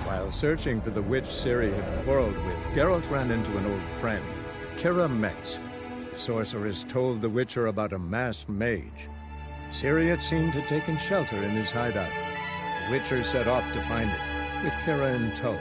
While searching for the witch Ciri had quarreled with, Geralt ran into an old friend, Kira Metz. The sorceress told the Witcher about a masked mage. Ciri, it seemed, had taken shelter in his hideout. The Witcher set off to find it, with Kira in tow.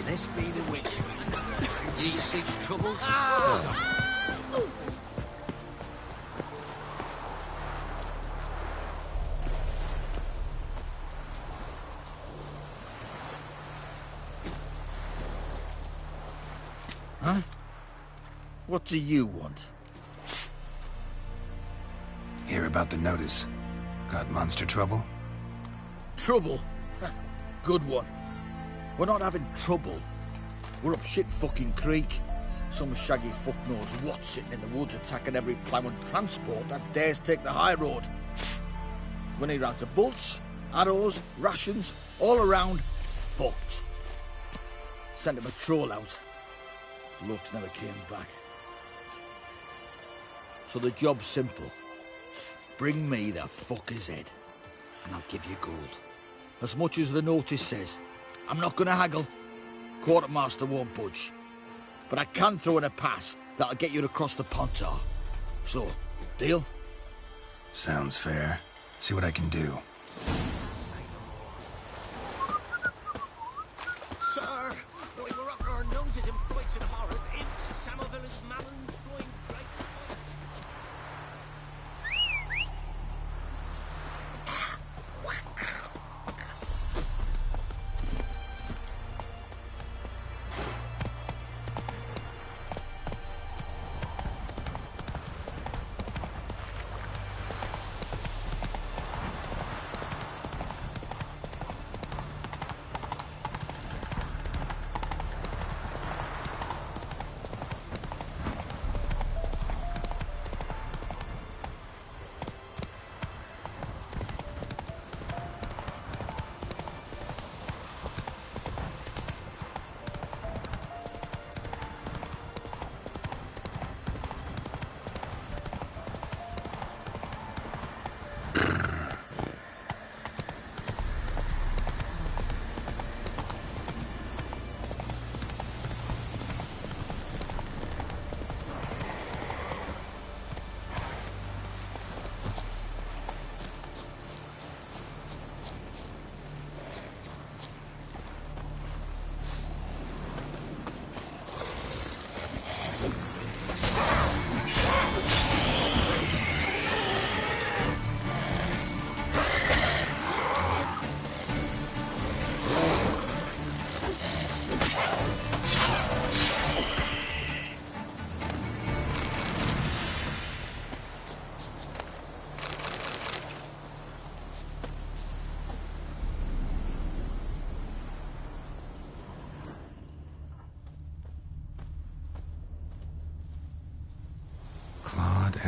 This be the witch. Ye seek trouble? Huh? What do you want? Hear about the notice. Got monster trouble? Trouble? Good one. We're not having trouble. We're up shit fucking creek. Some shaggy fuck knows what sitting in the woods attacking every plough and transport that dares take the high road. We need rounds of bolts, arrows, rations, all around fucked. Sent a patrol out. Looks never came back. So the job's simple. Bring me the fucker's head, and I'll give you gold. As much as the notice says. I'm not gonna haggle. Quartermaster won't budge. But I can throw in a pass that'll get you across the Pontar. So, deal? Sounds fair. See what I can do. Sir, we were up our noses in fights and horrors, imps, Samovillas, Malons, flying drake.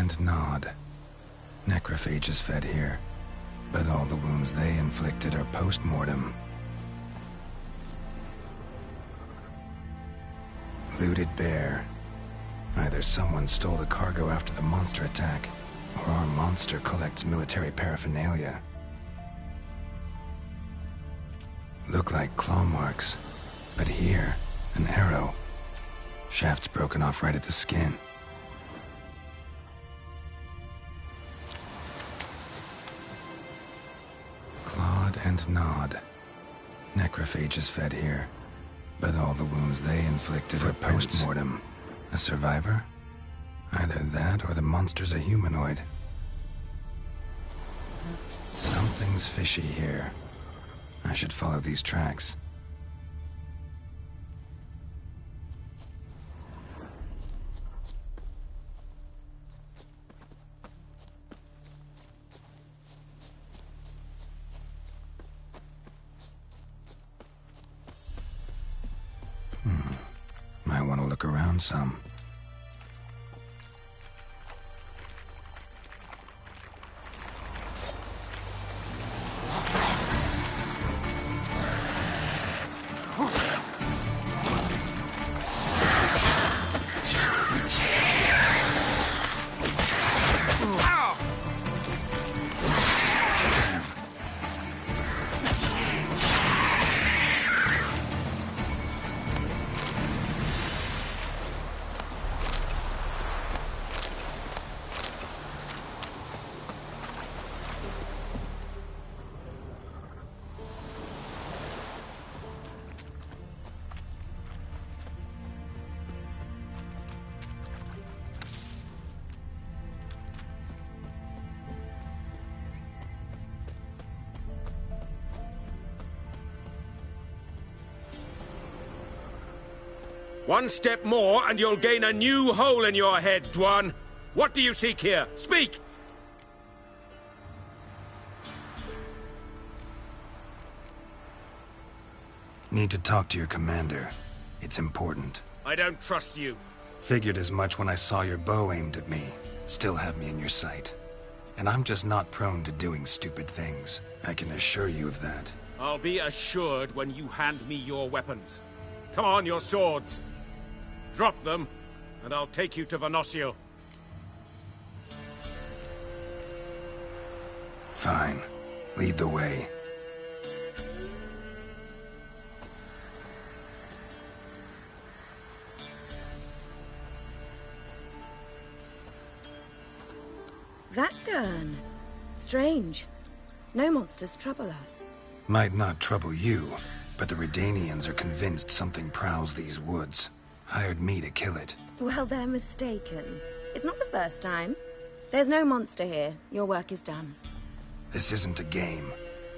and Nod. Necrophages fed here, but all the wounds they inflicted are post-mortem. Looted bear. Either someone stole the cargo after the monster attack, or our monster collects military paraphernalia. Look like claw marks, but here, an arrow. Shaft's broken off right at the skin. Clawed and gnawed. Necrophages fed here, but all the wounds they inflicted are post-mortem. A survivor? Either that or the monster's a humanoid. Something's fishy here. I should follow these tracks. Might want to look around some. One step more, and you'll gain a new hole in your head, Dwan. What do you seek here? Speak! Need to talk to your commander. It's important. I don't trust you. Figured as much when I saw your bow aimed at me. Still have me in your sight. And I'm just not prone to doing stupid things. I can assure you of that. I'll be assured when you hand me your weapons. Come on, your swords. Drop them, and I'll take you to Venosio. Fine. Lead the way. That gun. Strange. No monsters trouble us. Might not trouble you, but the Redanians are convinced something prowls these woods. Hired me to kill it. Well, they're mistaken. It's not the first time. There's no monster here. Your work is done. This isn't a game.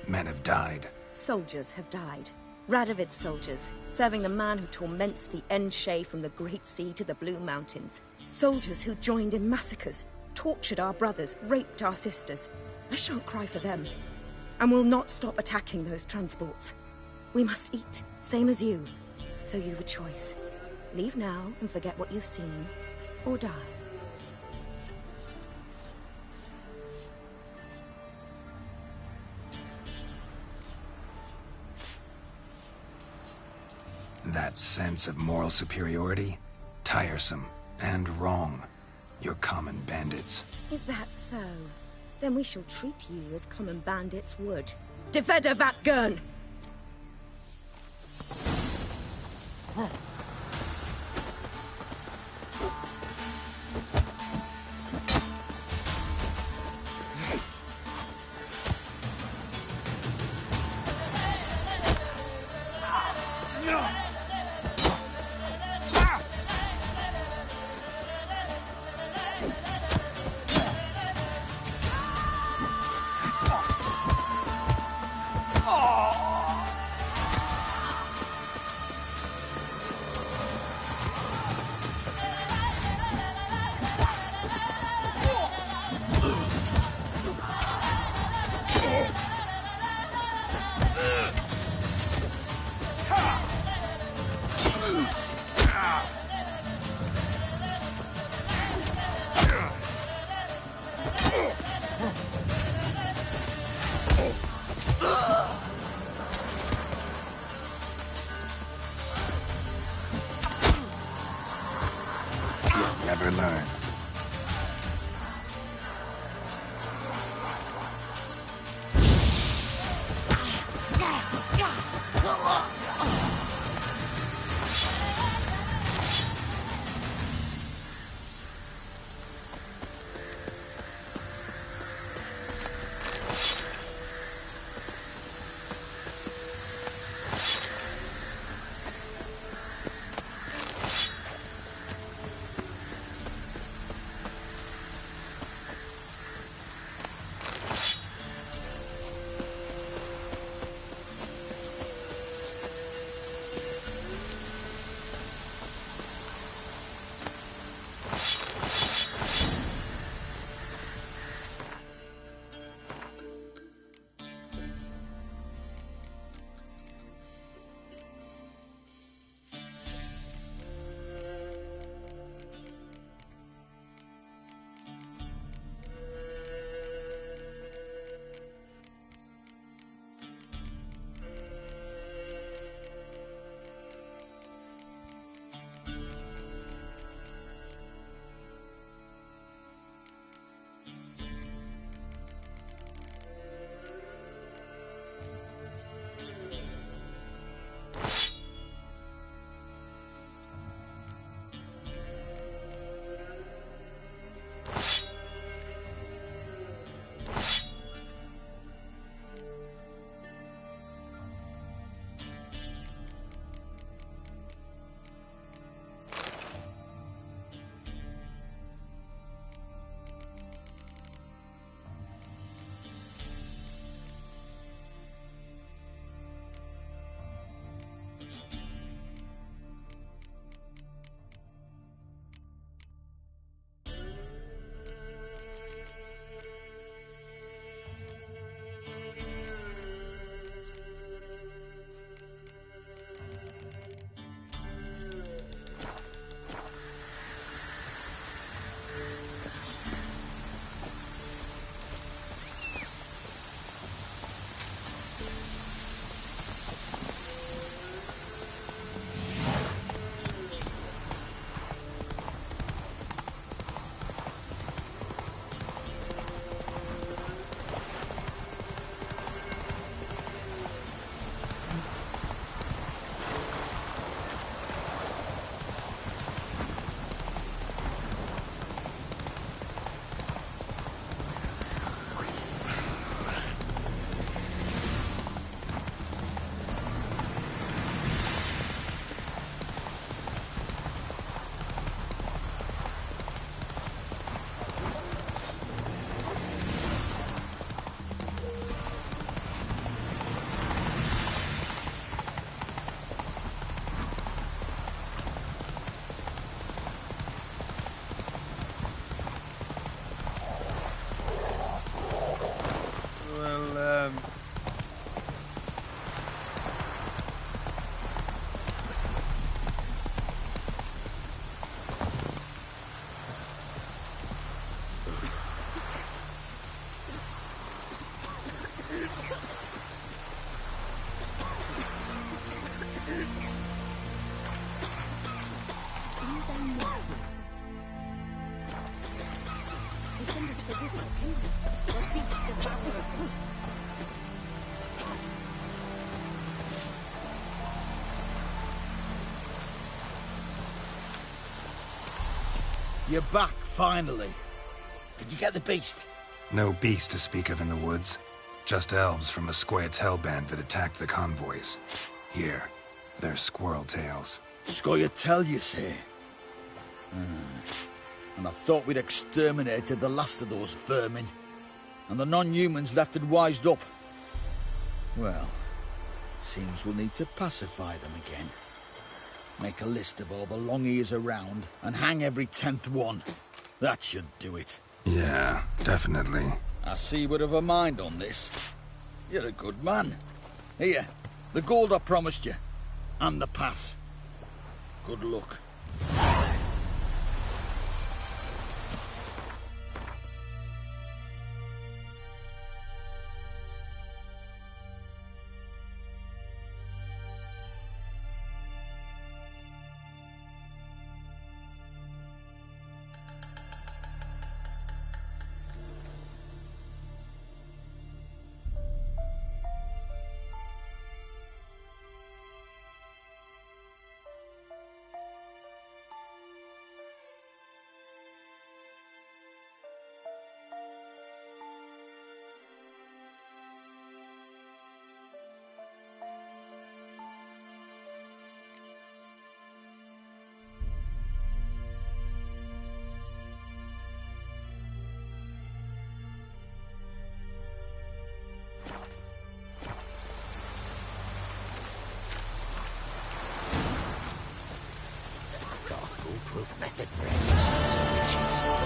Men have died. Soldiers have died. Radovid's soldiers, serving the man who torments the Enshe from the Great Sea to the Blue Mountains. Soldiers who joined in massacres, tortured our brothers, raped our sisters. I shan't cry for them, and will not stop attacking those transports. We must eat, same as you. So you've a choice. Leave now and forget what you've seen, or die. That sense of moral superiority? Tiresome and wrong. You're common bandits. Is that so? Then we shall treat you as common bandits would. Defender Vatgern! never learn. You're back, finally. Did you get the beast? No beast to speak of in the woods. Just elves from a Squoyet's hellband that attacked the convoys. Here, they're squirrel tails. Squoyet tell, you say? And I thought we'd exterminated the last of those vermin. And the non-humans left and wised up. Well, seems we'll need to pacify them again. Make a list of all the long ears around and hang every 10th one. That should do it. Yeah, definitely. I see you would have a mind on this. You're a good man. Here, the gold I promised you. And the pass. Good luck. Method brains, sons of bitches.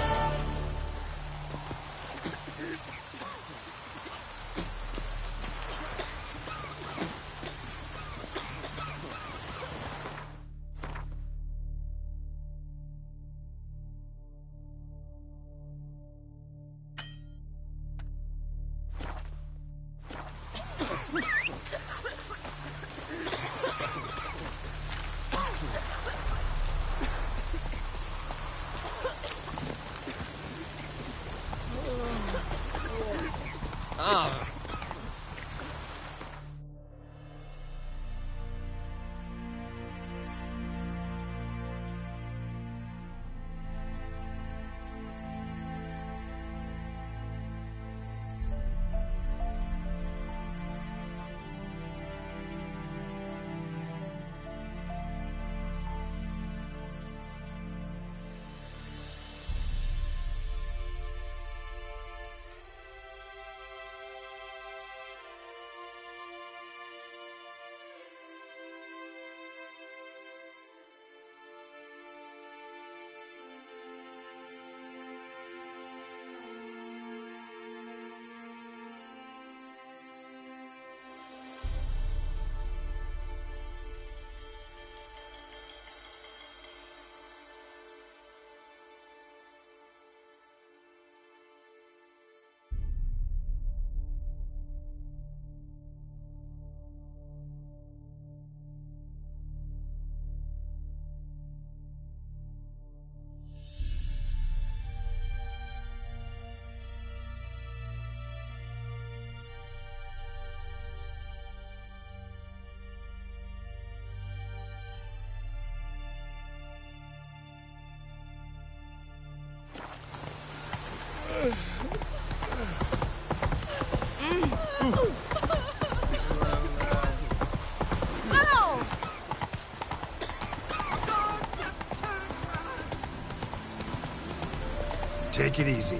Take it easy.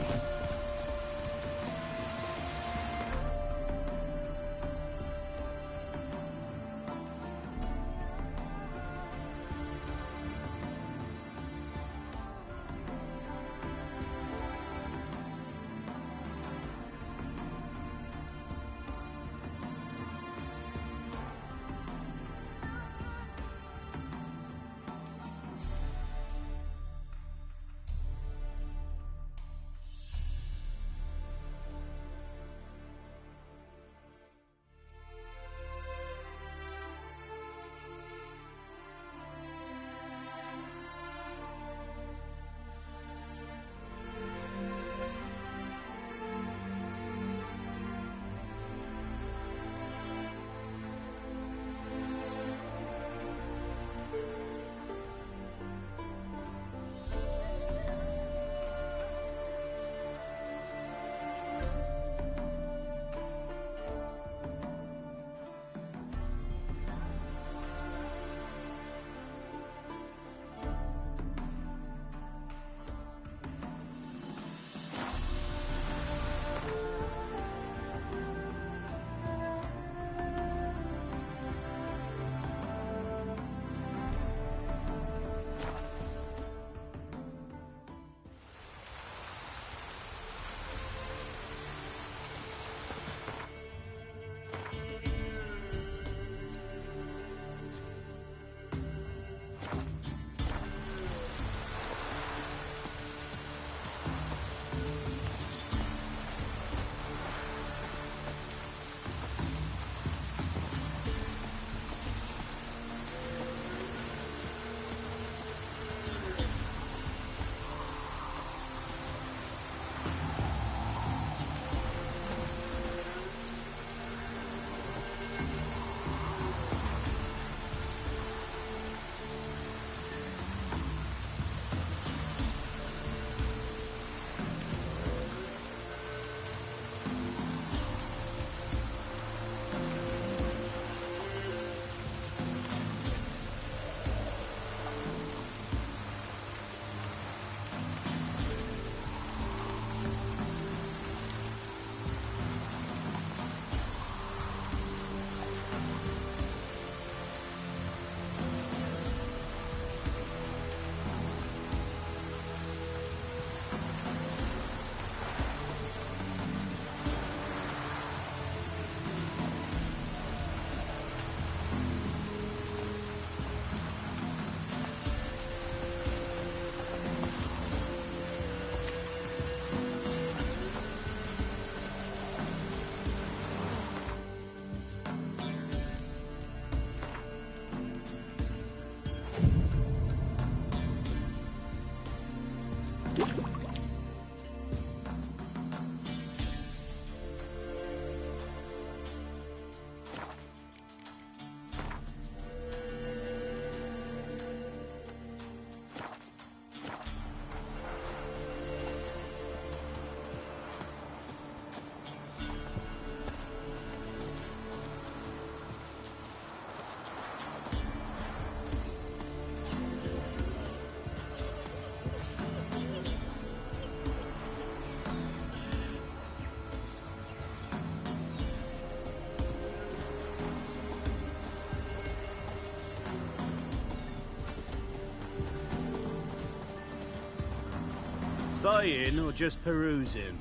buying or just perusing?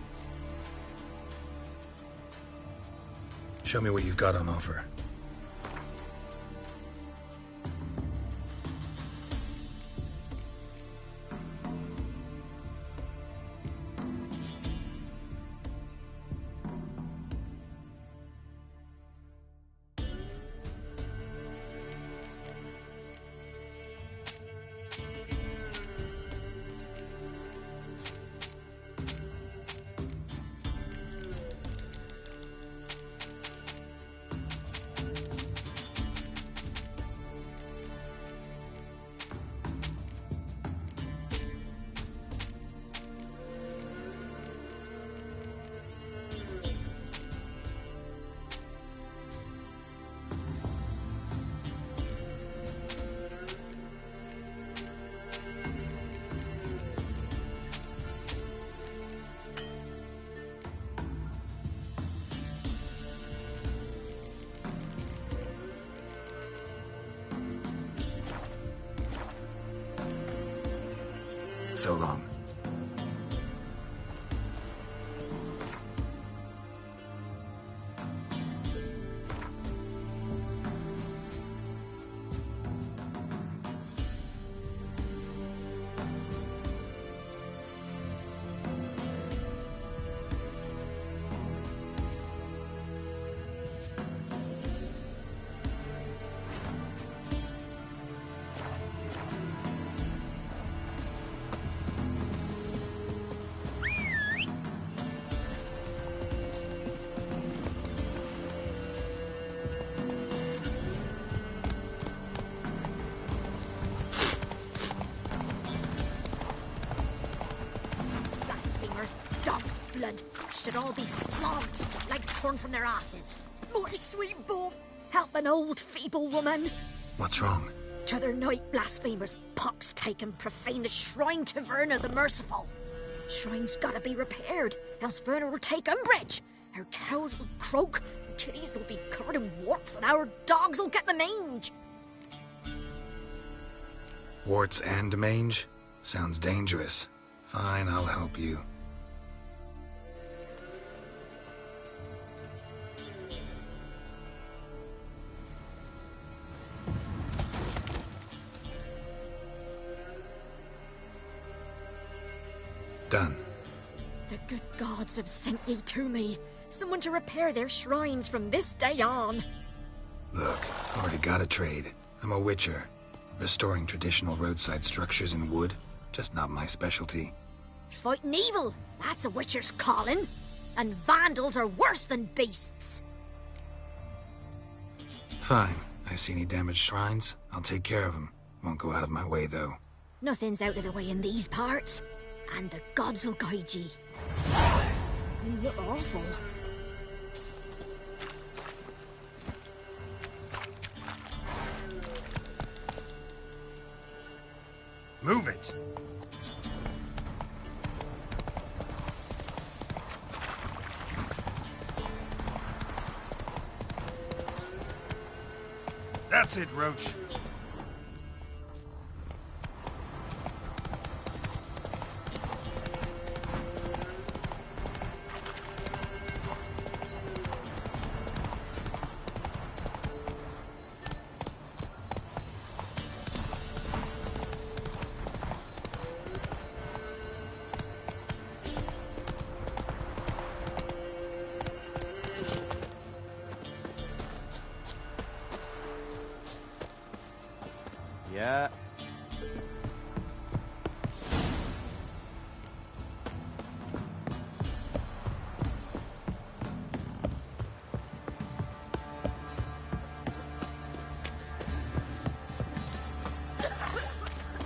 Show me what you've got on offer. So long. Dog's blood should all be flogged, legs torn from their asses. My sweet Bob, help an old feeble woman. What's wrong? T'other night, blasphemers, pox taken, profane the shrine to Verna the Merciful. Shrine's gotta be repaired, else Verna will take umbrage. Our cows will croak, our kitties will be covered in warts, and our dogs will get the mange. Warts and mange? Sounds dangerous. Fine, I'll help you. Done. The good gods have sent ye to me. Someone to repair their shrines from this day on. Look, already got a trade. I'm a witcher. Restoring traditional roadside structures in wood, just not my specialty. Fighting evil, that's a witcher's calling. And vandals are worse than beasts. Fine. I see any damaged shrines, I'll take care of them. Won't go out of my way, though. Nothing's out of the way in these parts. And the gods will guide ye. You look awful. Move it! That's it, Roach. Yeah.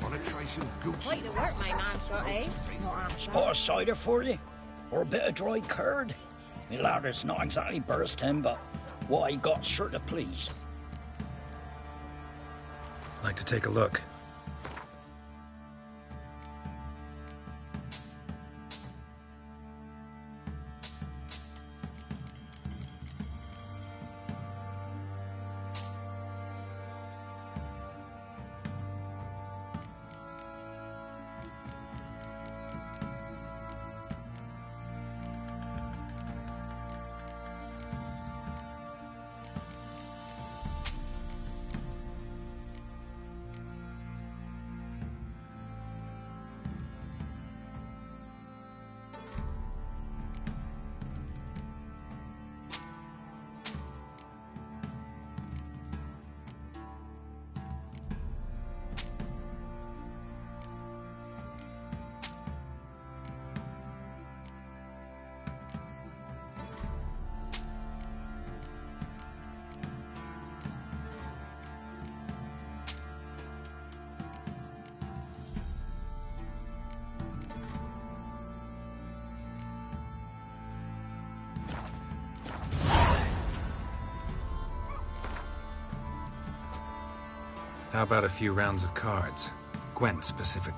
Wanna try some goose? Quite the work my man's got, eh? Spot of cider for you? Or a bit of dry curd? Me ladder's not exactly bursting, but what I got's sure to please. Like to take a look. How about a few rounds of cards? Gwent specific.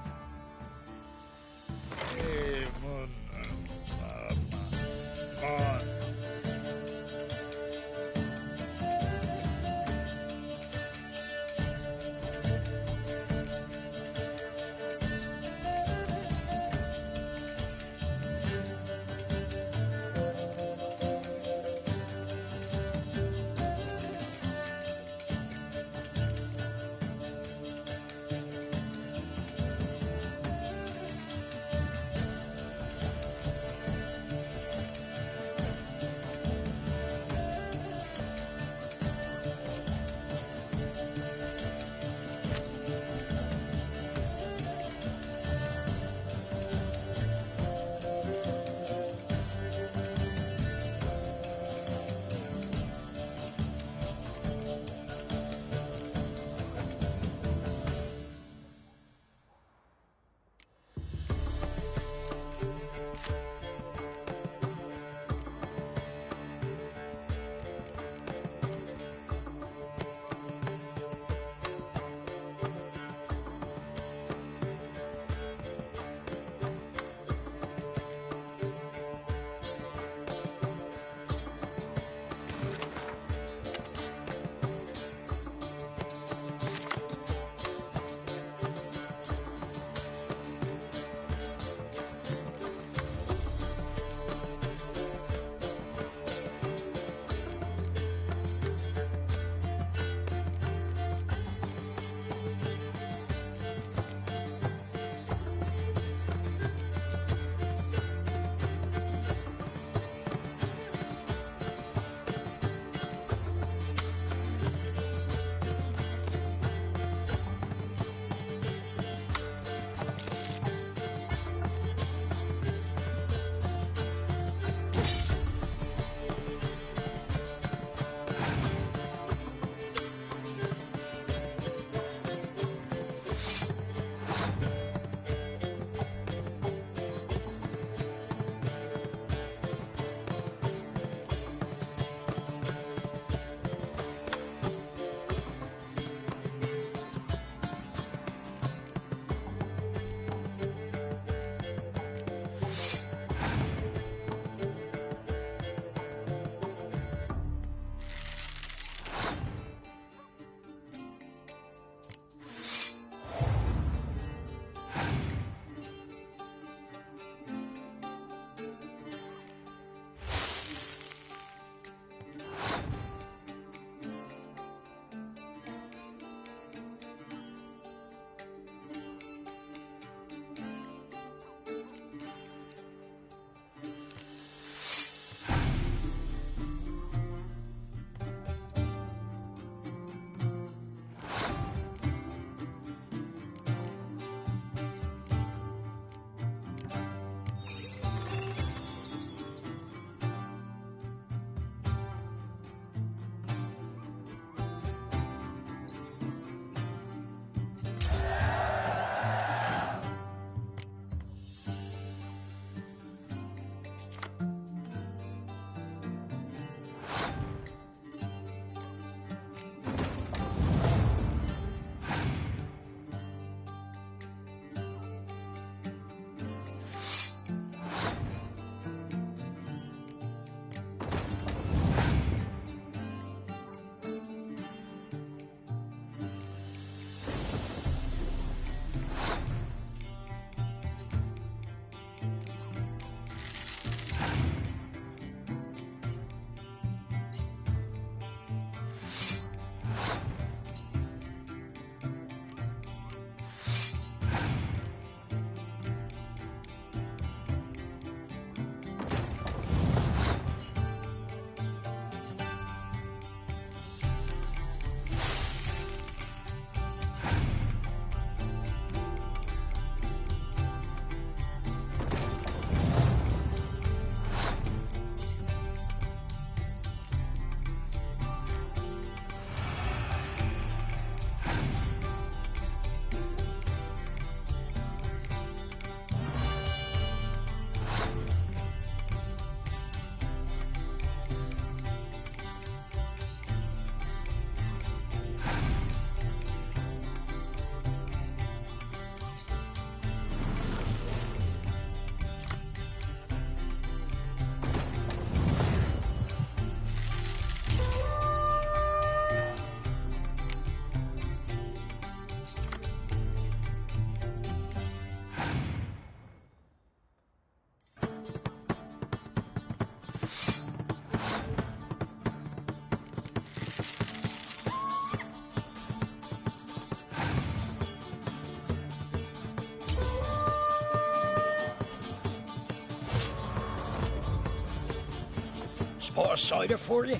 pot of cider for you?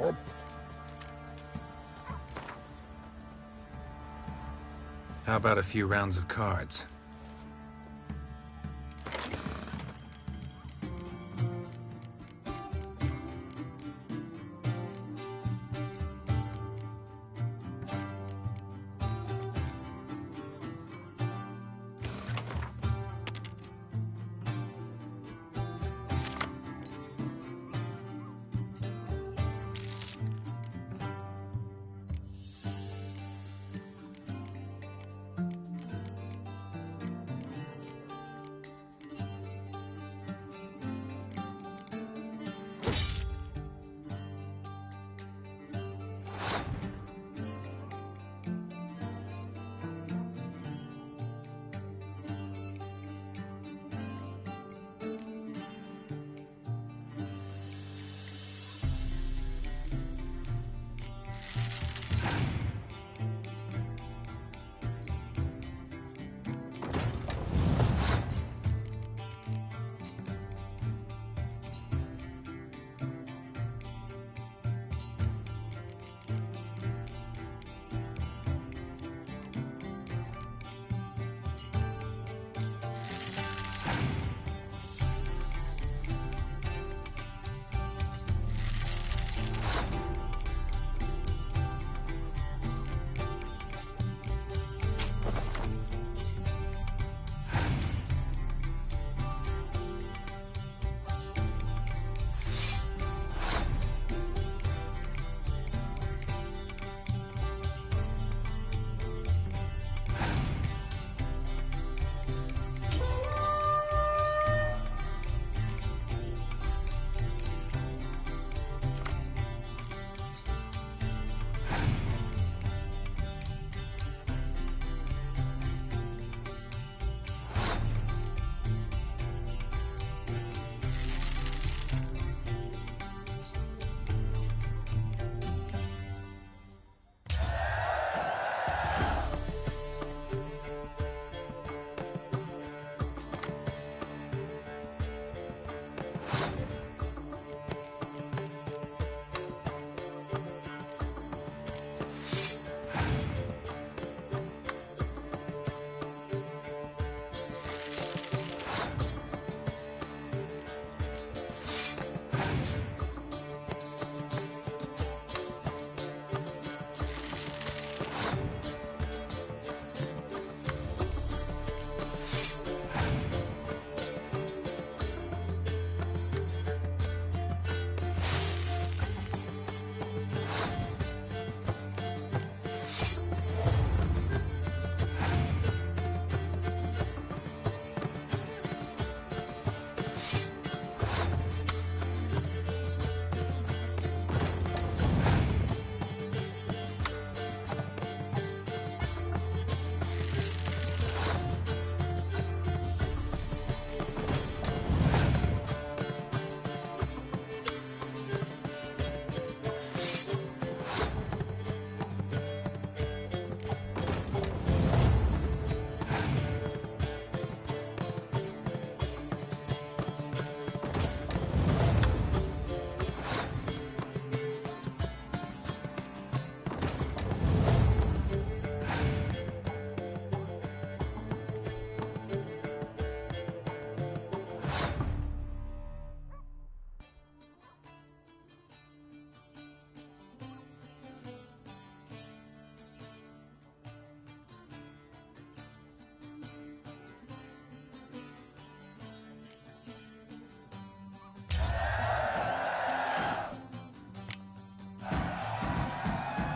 Or... How about a few rounds of cards?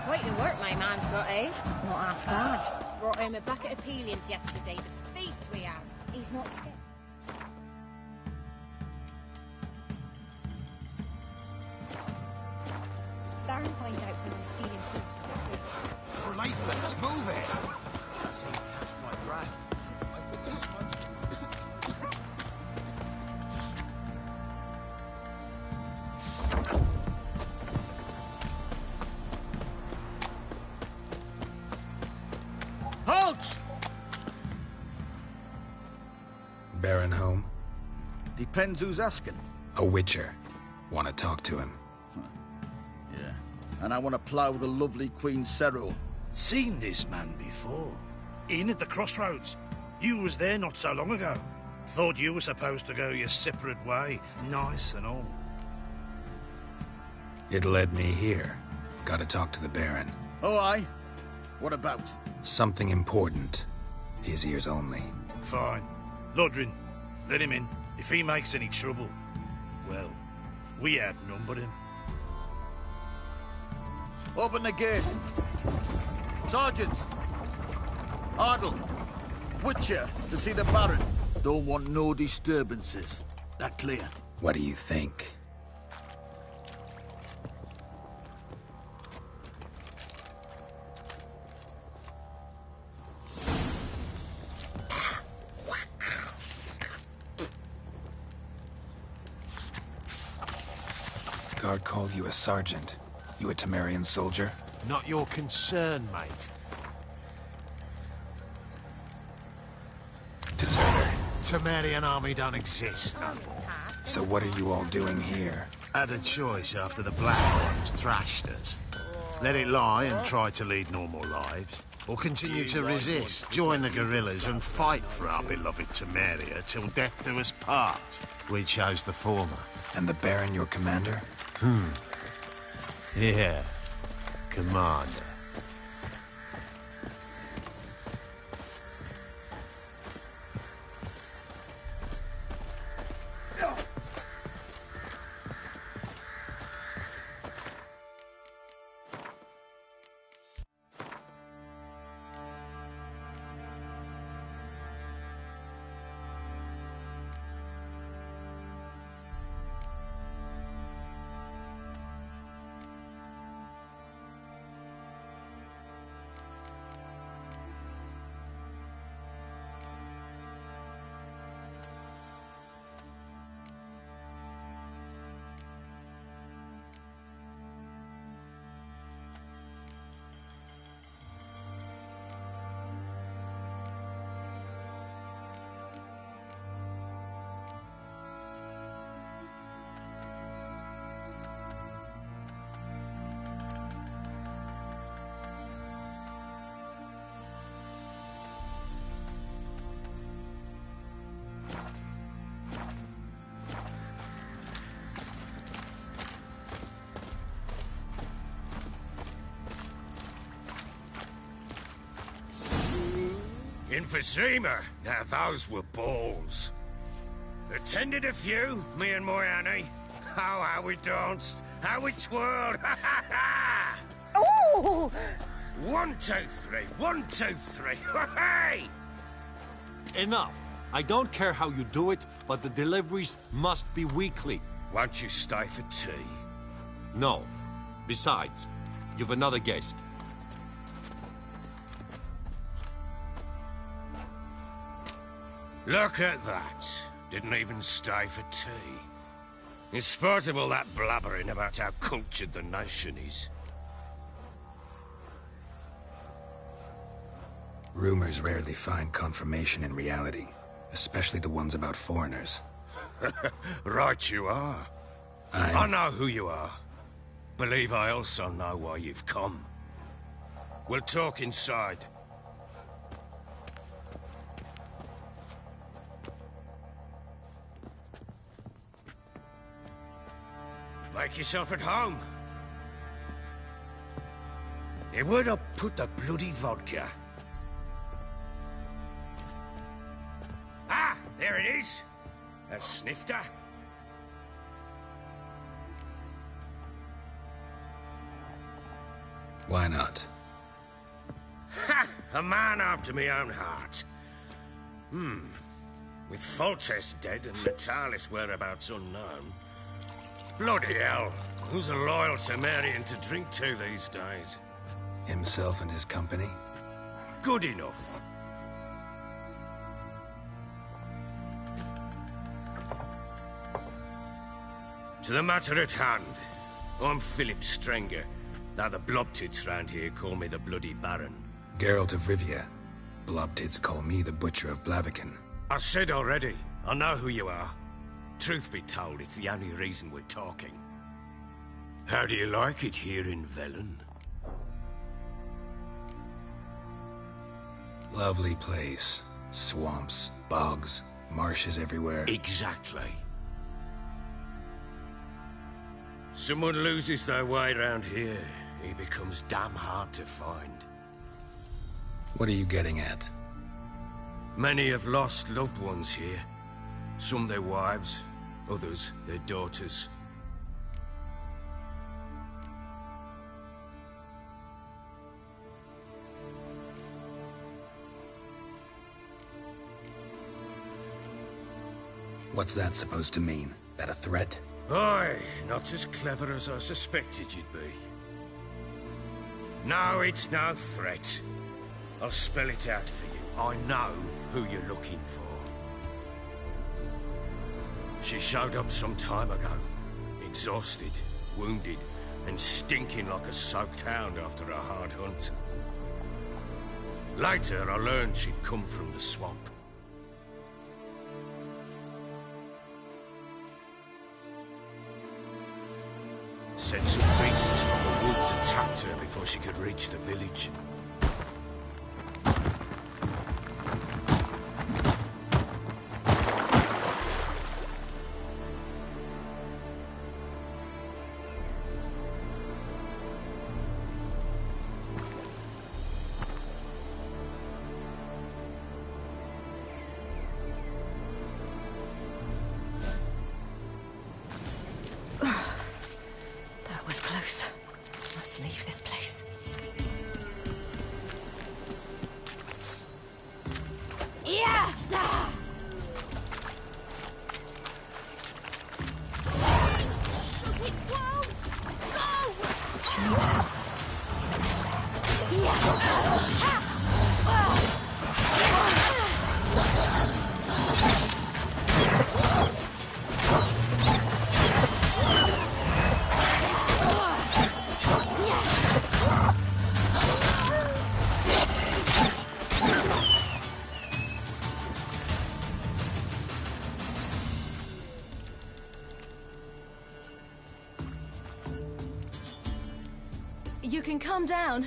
Quite the work my man's got, eh? Not half bad. Brought home a bucket of peelings yesterday, the feast we had. He's not scared. Baron finds out someone's stealing food from the place. We're lifeless. Move it. I can't seem to catch my breath. I've been this much. Halt! Baron home? Depends who's asking. A witcher. Want to talk to him? Yeah. And I want to plough the lovely Queen Cero. Seen this man before. In at the crossroads. You was there not so long ago. Thought you were supposed to go your separate way, nice and all. It led me here. Gotta talk to the Baron. Oh, aye? What about? Something important. His ears only. Fine. Lodrin, let him in. If he makes any trouble, well, we outnumber him. Open the gate. Sergeants! Ardle! Witcher, to see the Baron. Don't want no disturbances. That clear? What do you think? Guard called you a sergeant. You a Temerian soldier? Not your concern, mate. Deserter. Temerian army don't exist. So what are you all doing here? Had a choice after the Black Ones thrashed us. Let it lie and try to lead normal lives, or continue to resist, join the guerrillas and fight for our beloved Temeria till death do us part. We chose the former. And the Baron your commander? Yeah. Commander. Emphysema. Now those were balls. Attended a few, me and my Annie. Oh, how we danced, how we twirled. Oh! 1, 2, 3. 1, 2, 3. Hey! Enough. I don't care how you do it, but the deliveries must be weekly. Won't you stay for tea? No. Besides, you've another guest. Look at that. Didn't even stay for tea. In spite of all that blabbering about how cultured the nation is. Rumors rarely find confirmation in reality, especially the ones about foreigners. Right you are. I know who you are. Believe I also know why you've come. We'll talk inside. Make yourself at home. Hey, where'd I put the bloody vodka? Ah, there it is. A snifter. Why not? Ha! A man after my own heart. With Foltest dead and Natalis whereabouts unknown. Bloody hell. Who's a loyal Temerian to drink to these days? Himself and his company? Good enough. To the matter at hand. I'm Philip Strenger. Now the blobtits round here call me the Bloody Baron. Geralt of Rivia. Blobtits call me the Butcher of Blaviken. I said already. I know who you are. Truth be told, it's the only reason we're talking. How do you like it here in Velen? Lovely place. Swamps, bogs, marshes everywhere. Exactly. Someone loses their way around here, he becomes damn hard to find. What are you getting at? Many have lost loved ones here. Some their wives, others their daughters. What's that supposed to mean? That a threat? Aye, not as clever as I suspected you'd be. No, it's no threat. I'll spell it out for you. I know who you're looking for. She showed up some time ago. Exhausted, wounded, and stinking like a soaked hound after a hard hunt. Later, I learned she'd come from the swamp. Said some beasts from the woods attacked her before she could reach the village. Leave this place. Yeah! Stupid wolves! Go! She needs help. You can calm down.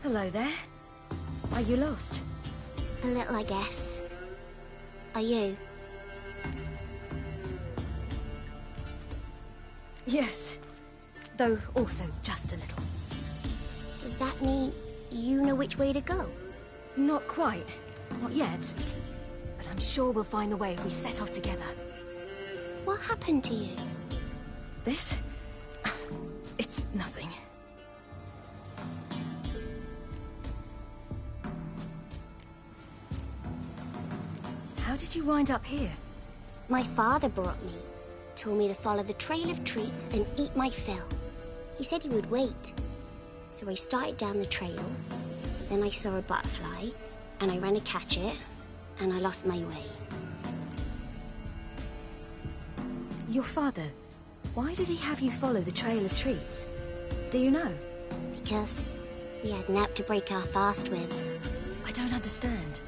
Hello there. Are you lost? A little, I guess. Are you? Yes. Though also just a little. Does that mean you know which way to go? Not quite. Not yet. But I'm sure we'll find the way if we set off together. What happened to you? This? It's nothing. How did you wind up here? My father brought me. Told me to follow the trail of treats and eat my fill. He said he would wait. So I started down the trail. Then I saw a butterfly, and I ran to catch it, and I lost my way. Your father, why did he have you follow the trail of treats? Do you know? Because we had naught to break our fast with. I don't understand.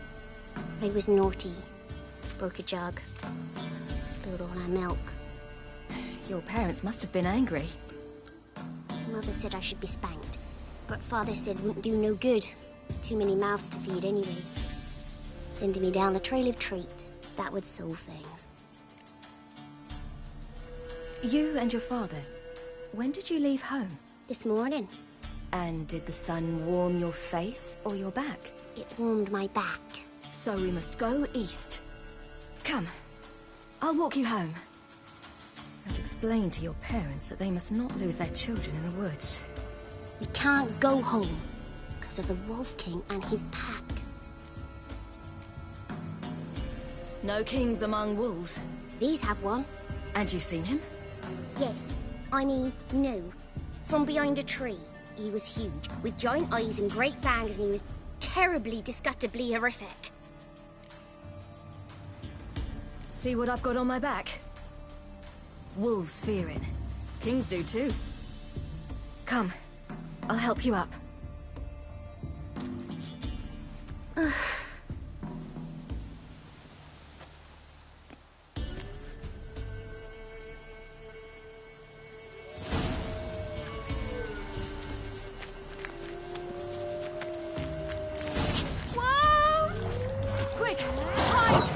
I was naughty. Broke a jug. Spilled all our milk. Your parents must have been angry. Mother said I should be spanked, but Father said wouldn't do no good. Too many mouths to feed anyway. Sending me down the trail of treats, that would solve things. You and your father, when did you leave home? This morning. And did the sun warm your face or your back? It warmed my back. So we must go east. Come, I'll walk you home. And explain to your parents that they must not lose their children in the woods. We can't go home because of the Wolf King and his pack. No kings among wolves. These have one. And you've seen him? Yes. I mean, no. From behind a tree. He was huge, with giant eyes and great fangs, and he was terribly, disgustingly horrific. See what I've got on my back? Wolves fear it. Kings do too. Come. I'll help you up. Wolves! Quick! Hide!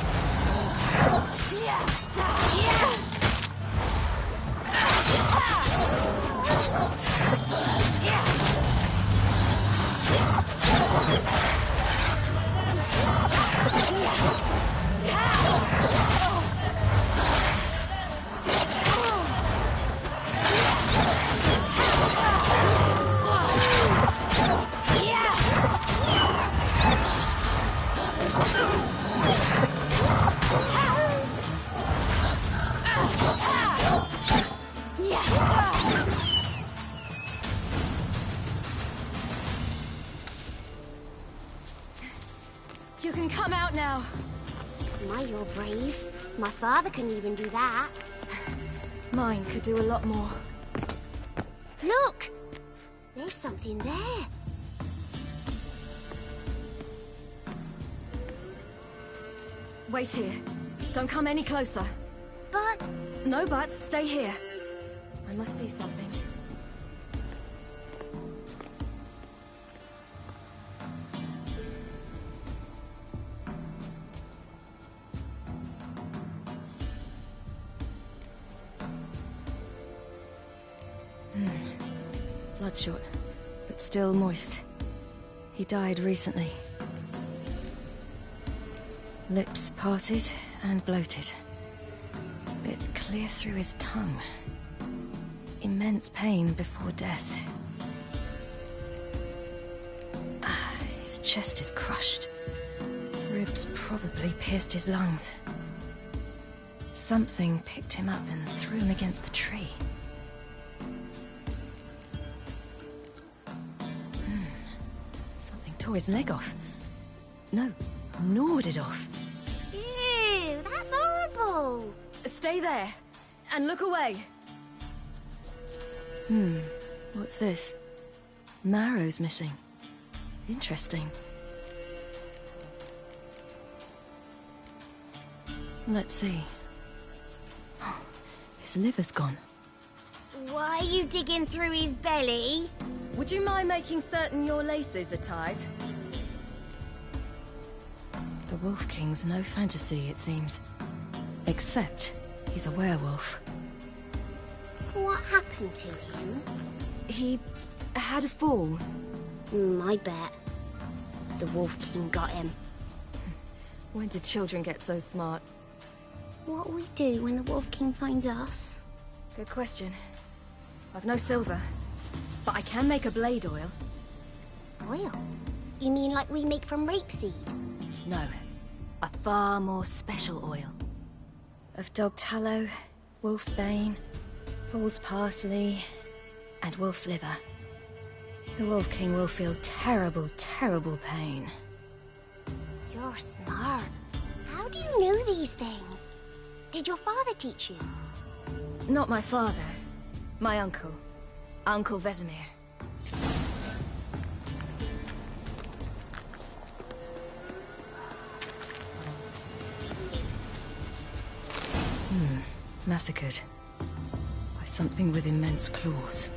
You can come out now. My, you're brave. My father couldn't even do that. Mine could do a lot more. Look! There's something there. Wait here. Don't come any closer. But... No buts. Stay here. I must see something. Bloodshot, but still moist. He died recently. Lips parted and bloated. Bit clear through his tongue. Immense pain before death. His chest is crushed. Ribs probably pierced his lungs. Something picked him up and threw him against the tree. Something tore his leg off. No, gnawed it off. Ew, that's horrible. Stay there, and look away. What's this? Marrow's missing. Interesting. Let's see. Oh, his liver's gone. Why are you digging through his belly? Would you mind making certain your laces are tied? The Wolf King's no fantasy, it seems. Except he's a werewolf. What happened to him? He had a fall. I bet. The Wolf King got him. When did children get so smart? What'll we do when the Wolf King finds us? Good question. I've no silver, but I can make a blade oil. Oil? You mean like we make from rapeseed? No, a far more special oil. Of dog tallow, wolf's bane, fool's parsley, and wolf's liver. The Wolf King will feel terrible, terrible pain. You're smart. How do you know these things? Did your father teach you? Not my father. My uncle. Uncle Vesemir. Massacred. By something with immense claws.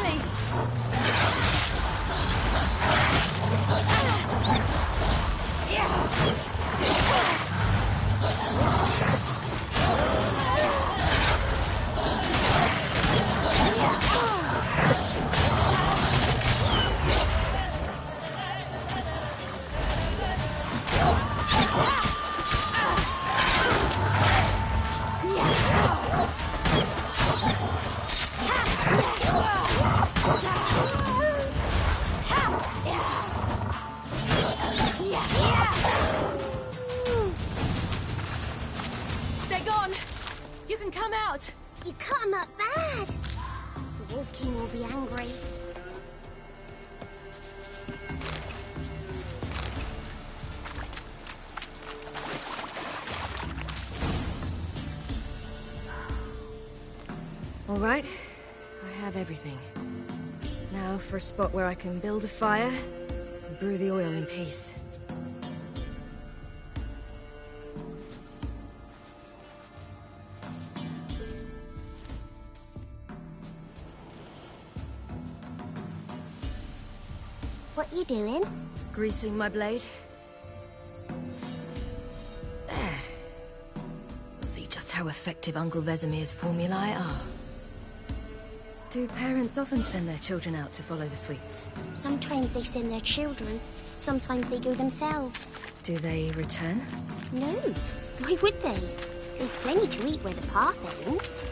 quickly! They're gone! You can come out! You cut him up bad. The Wolf King will be angry. All right, I have everything. Now for a spot where I can build a fire and brew the oil in peace. What you doing? Greasing my blade. There. We'll see just how effective Uncle Vesemir's formulae are. Do parents often send their children out to follow the sweets? Sometimes they send their children, sometimes they go themselves. Do they return? No. Why would they? They've plenty to eat where the path ends.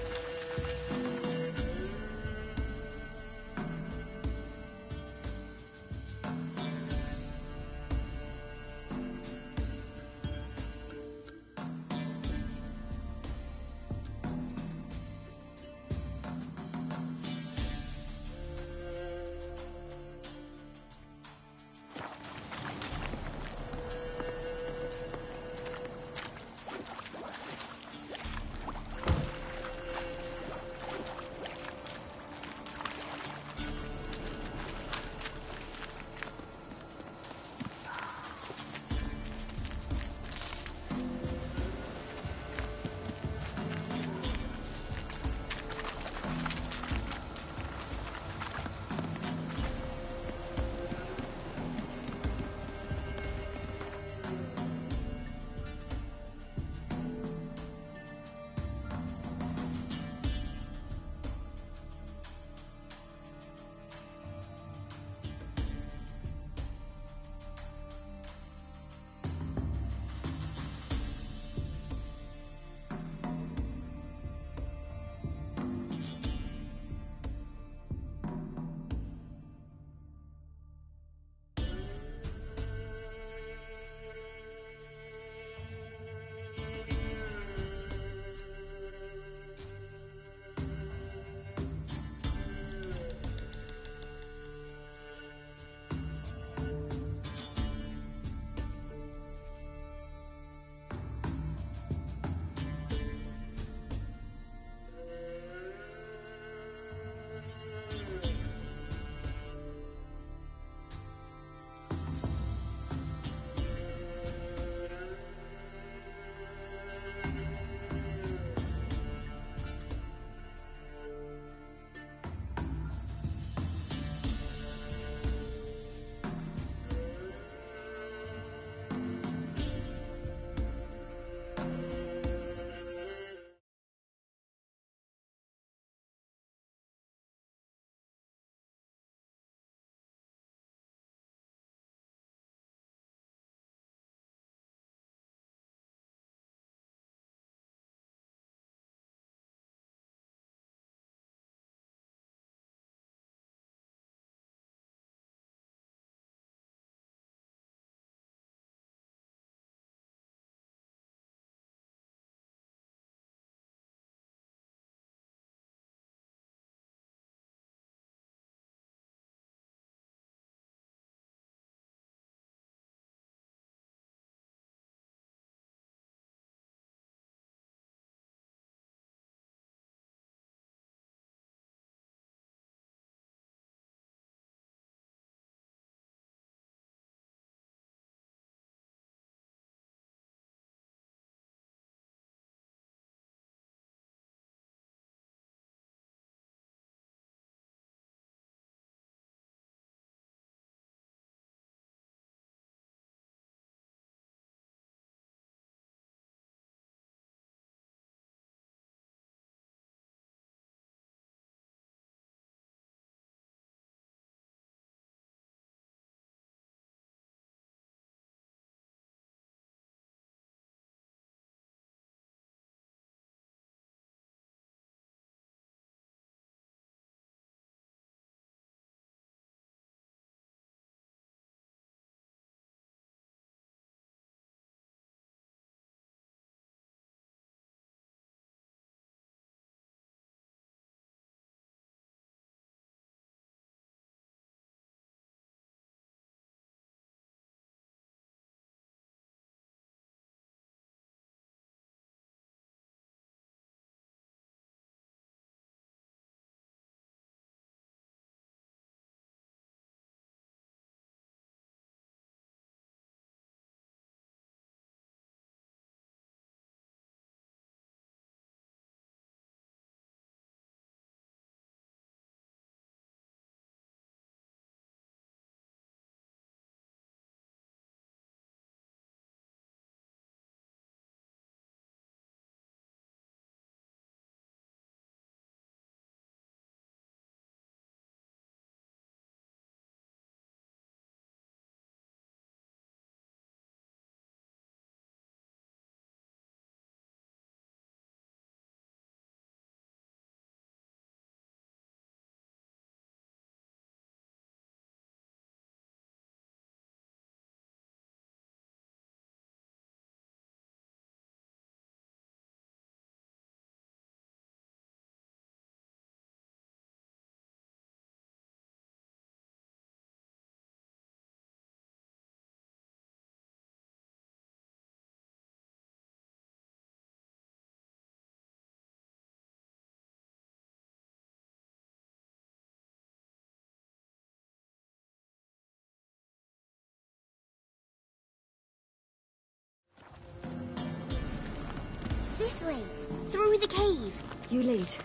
This way, through the cave. You lead.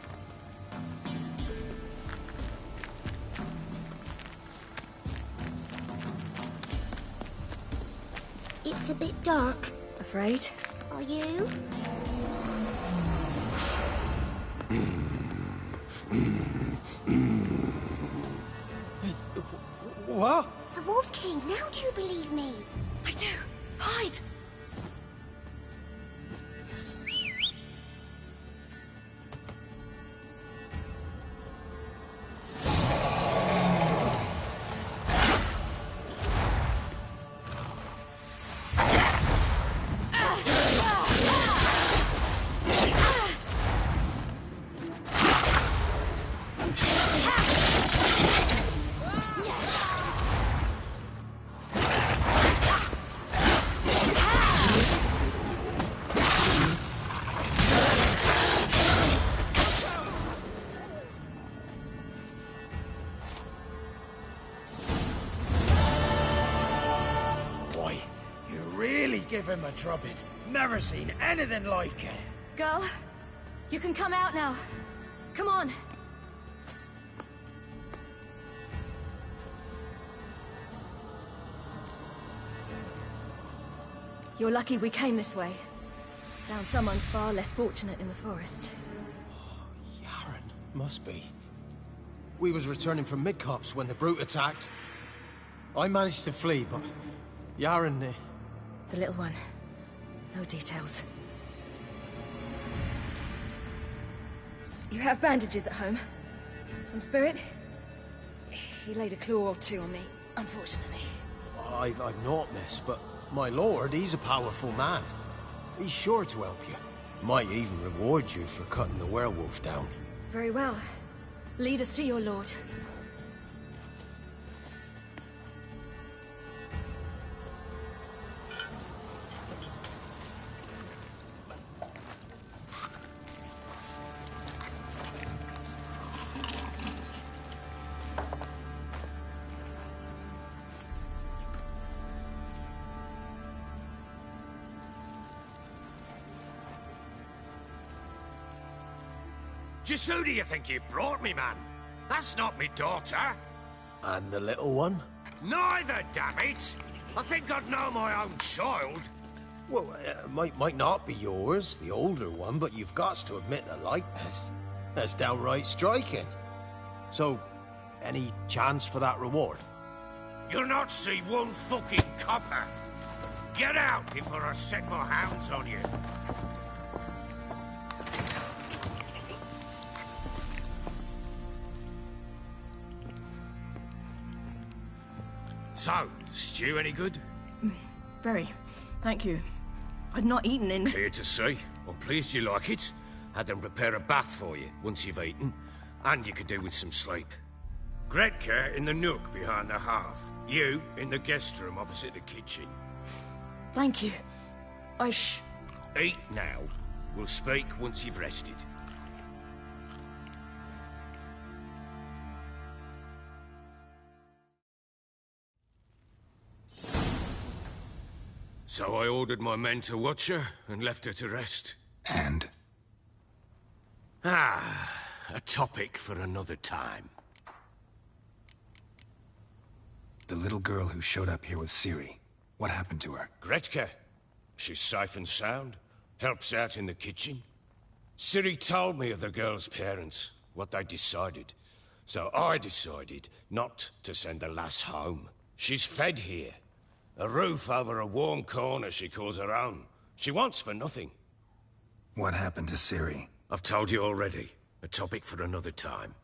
It's a bit dark. Afraid? Are you? What? The Wolf King, now do you believe me? I do. Hide! Give him a drubbing. Never seen anything like it. Girl, you can come out now. Come on. You're lucky we came this way. Found someone far less fortunate in the forest. Yaren, must be. We was returning from Midcops when the brute attacked. I managed to flee, but Yaren... The little one. No details. You have bandages at home? Some spirit? He laid a claw or two on me, unfortunately. I've naught, miss, but my lord, he's a powerful man. He's sure to help you. Might even reward you for cutting the werewolf down. Very well. Lead us to your lord. Just who do you think you brought me, man? That's not me daughter. And the little one? Neither, damn it! I think I'd know my own child. Well, might not be yours, the older one, but you've got to admit the likeness. That's downright striking. So, any chance for that reward? You'll not see one fucking copper. Get out before I set my hounds on you. So, stew any good? Very. Thank you. I'd not eaten in... Clear to see. I'm pleased you like it. Had them prepare a bath for you once you've eaten. And you could do with some sleep. Gretka in the nook behind the hearth. You in the guest room opposite the kitchen. Thank you. Eat now. We'll speak once you've rested. So I ordered my men to watch her and left her to rest. And? A topic for another time. The little girl who showed up here with Ciri. What happened to her? Gretka. She's safe and sound. Helps out in the kitchen. Ciri told me of the girl's parents, what they decided. So I decided not to send the lass home. She's fed here. A roof over a warm corner she calls her own. She wants for nothing. What happened to Ciri? I've told you already. A topic for another time.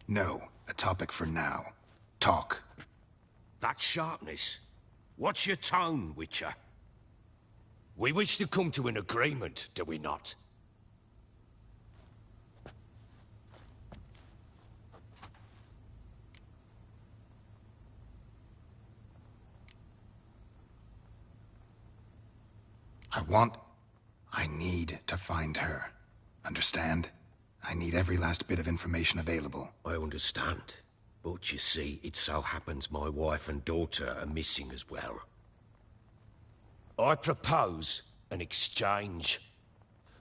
No, a topic for now. Talk. That sharpness. What's your tone, Witcher? We wish to come to an agreement, do we not? I need to find her. Understand? I need every last bit of information available. I understand. But you see, it so happens my wife and daughter are missing as well. I propose an exchange.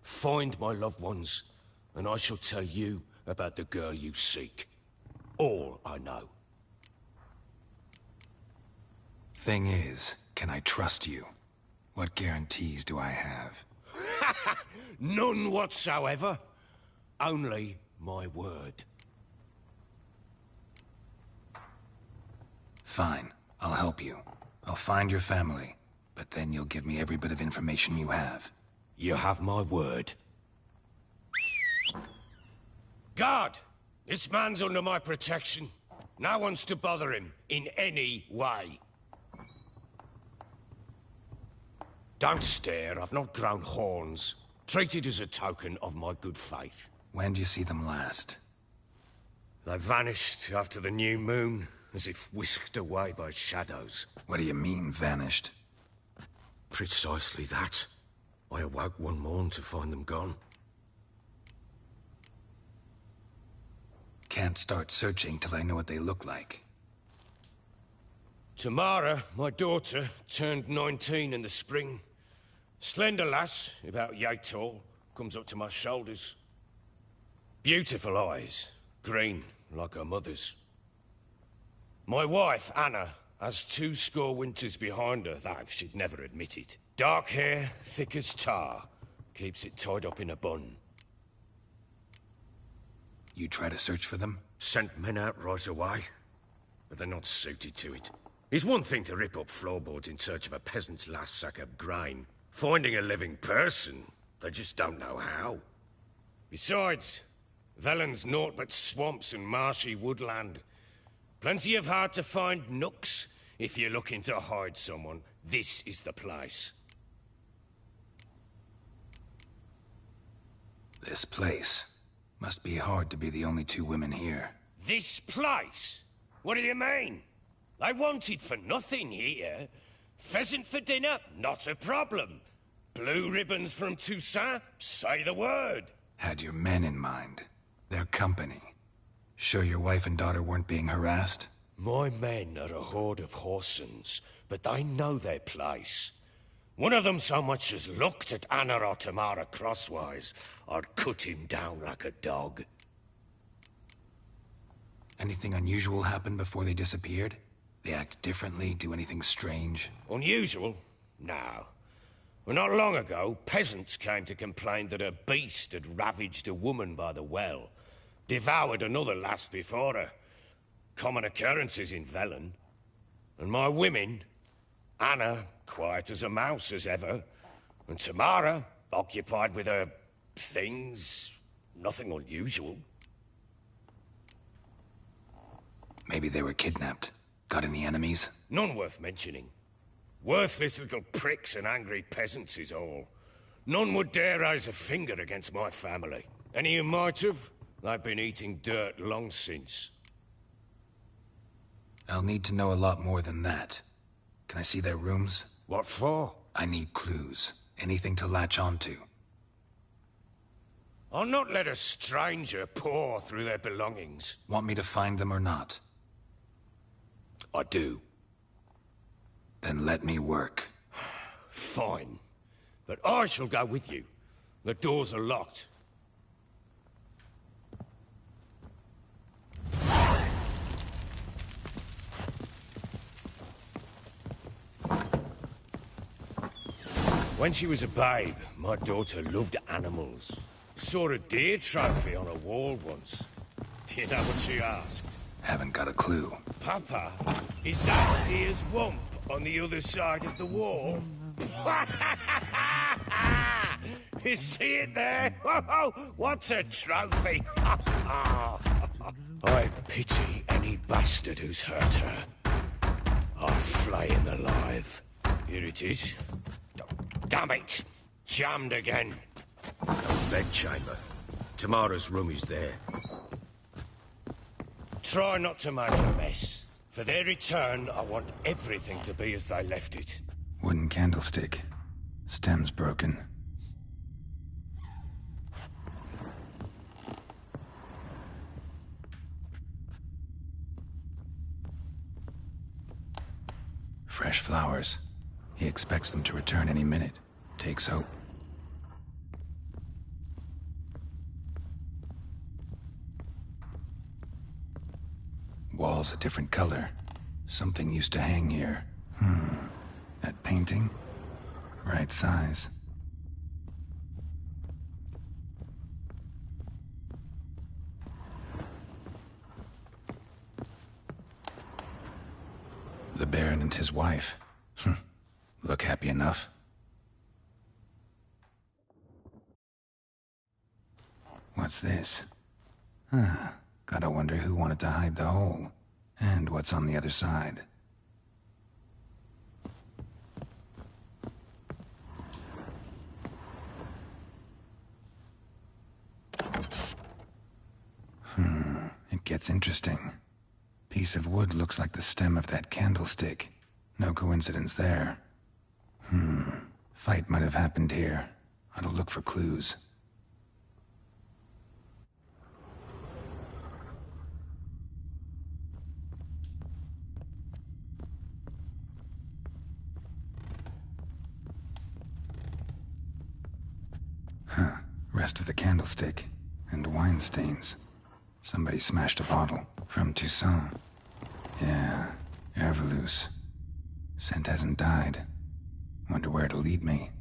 Find my loved ones, and I shall tell you about the girl you seek. All I know. Thing is, can I trust you? What guarantees do I have? None whatsoever. Only my word. Fine, I'll help you. I'll find your family, but then you'll give me every bit of information you have. You have my word. Guard! This man's under my protection. No one's to bother him in any way. Don't stare, I've not grown horns. Treat it as a token of my good faith. When do you see them last? They vanished after the new moon, as if whisked away by shadows. What do you mean, vanished? Precisely that. I awoke one morn to find them gone. Can't start searching till I know what they look like. Tamara, my daughter, turned 19 in the spring. Slender lass, about yay tall, comes up to my shoulders. Beautiful eyes, green like her mother's. My wife, Anna, has 20 winters behind her, though she'd never admit it. Dark hair, thick as tar, keeps it tied up in a bun. You try to search for them? Sent men out right away, but they're not suited to it. It's one thing to rip up floorboards in search of a peasant's last sack of grain. Finding a living person, they just don't know how. Besides, Velen's naught but swamps and marshy woodland. Plenty of hard-to-find nooks. If you're looking to hide someone, this is the place. This place. Must be hard to be the only 2 women here. This place? What do you mean? They wanted for nothing here. Pheasant for dinner? Not a problem. Blue ribbons from Toussaint? Say the word. Had your men in mind. Their company. Sure your wife and daughter weren't being harassed? My men are a horde of whoresons, but they know their place. One of them so much as looked at Anna or Tamara crosswise, I'd cut him down like a dog. Anything unusual happen before they disappeared? They act differently, do anything strange? Unusual? No. Well, not long ago, peasants came to complain that a beast had ravaged a woman by the well. Devoured another lass before her. Common occurrences in Velen. And my women, Anna, quiet as a mouse as ever, and Tamara, occupied with her things, nothing unusual. Maybe they were kidnapped. Got any enemies? None worth mentioning. Worthless little pricks and angry peasants is all. None would dare raise a finger against my family. Any who might have, they've been eating dirt long since. I'll need to know a lot more than that. Can I see their rooms? What for? I need clues. Anything to latch onto. I'll not let a stranger pore through their belongings. Want me to find them or not? I do. Then let me work. Fine. But I shall go with you. The doors are locked. When she was a babe, my daughter loved animals. Saw a deer trophy on a wall once. Do you know what she asked? Haven't got a clue. Papa, is that deer's wump on the other side of the wall? You see it there? What's a trophy? I pity any bastard who's hurt her. I'll flay him alive. Here it is. Damn it! Jammed again. Bedchamber. Tamara's room is there. Try not to make a mess. For their return, I want everything to be as they left it. Wooden candlestick. Stem's broken. Fresh flowers. He expects them to return any minute. Takes hope. Wall's a different color. Something used to hang here. That painting? Right size. The Baron and his wife. Look happy enough. What's this? Gotta wonder who wanted to hide the hole. And what's on the other side. It gets interesting. Piece of wood looks like the stem of that candlestick. No coincidence there. Fight might have happened here. Ought to look for clues. Rest of the candlestick. And wine stains. Somebody smashed a bottle. From Toussaint. Yeah, Herveloos. Scent hasn't died. Wonder where it'll lead me.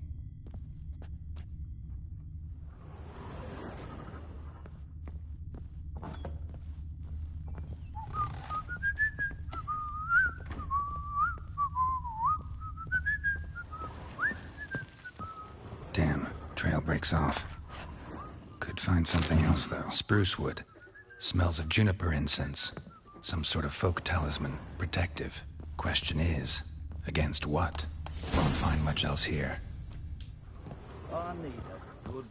Damn, trail breaks off. Could find something else, though. Spruce wood. Smells of juniper incense. Some sort of folk talisman. Protective. Question is, against what? Won't find much else here. I need a good...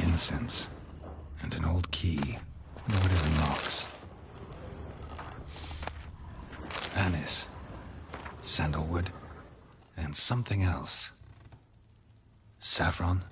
Incense. And an old key. What it unlocks. Anise. Sandalwood. And something else. Saffron?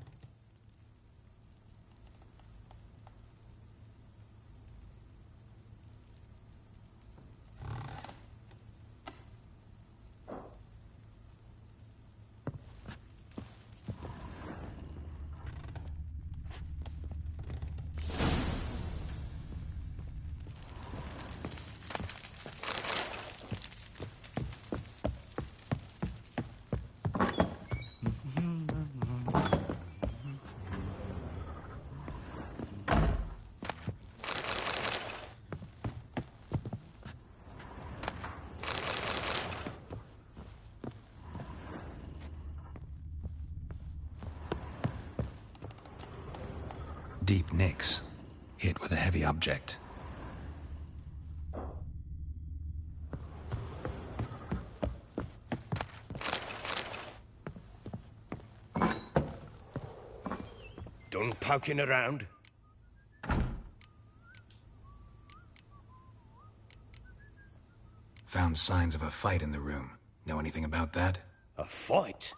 Deep nicks. Hit with a heavy object. Done poking around? Found signs of a fight in the room. Know anything about that? A fight?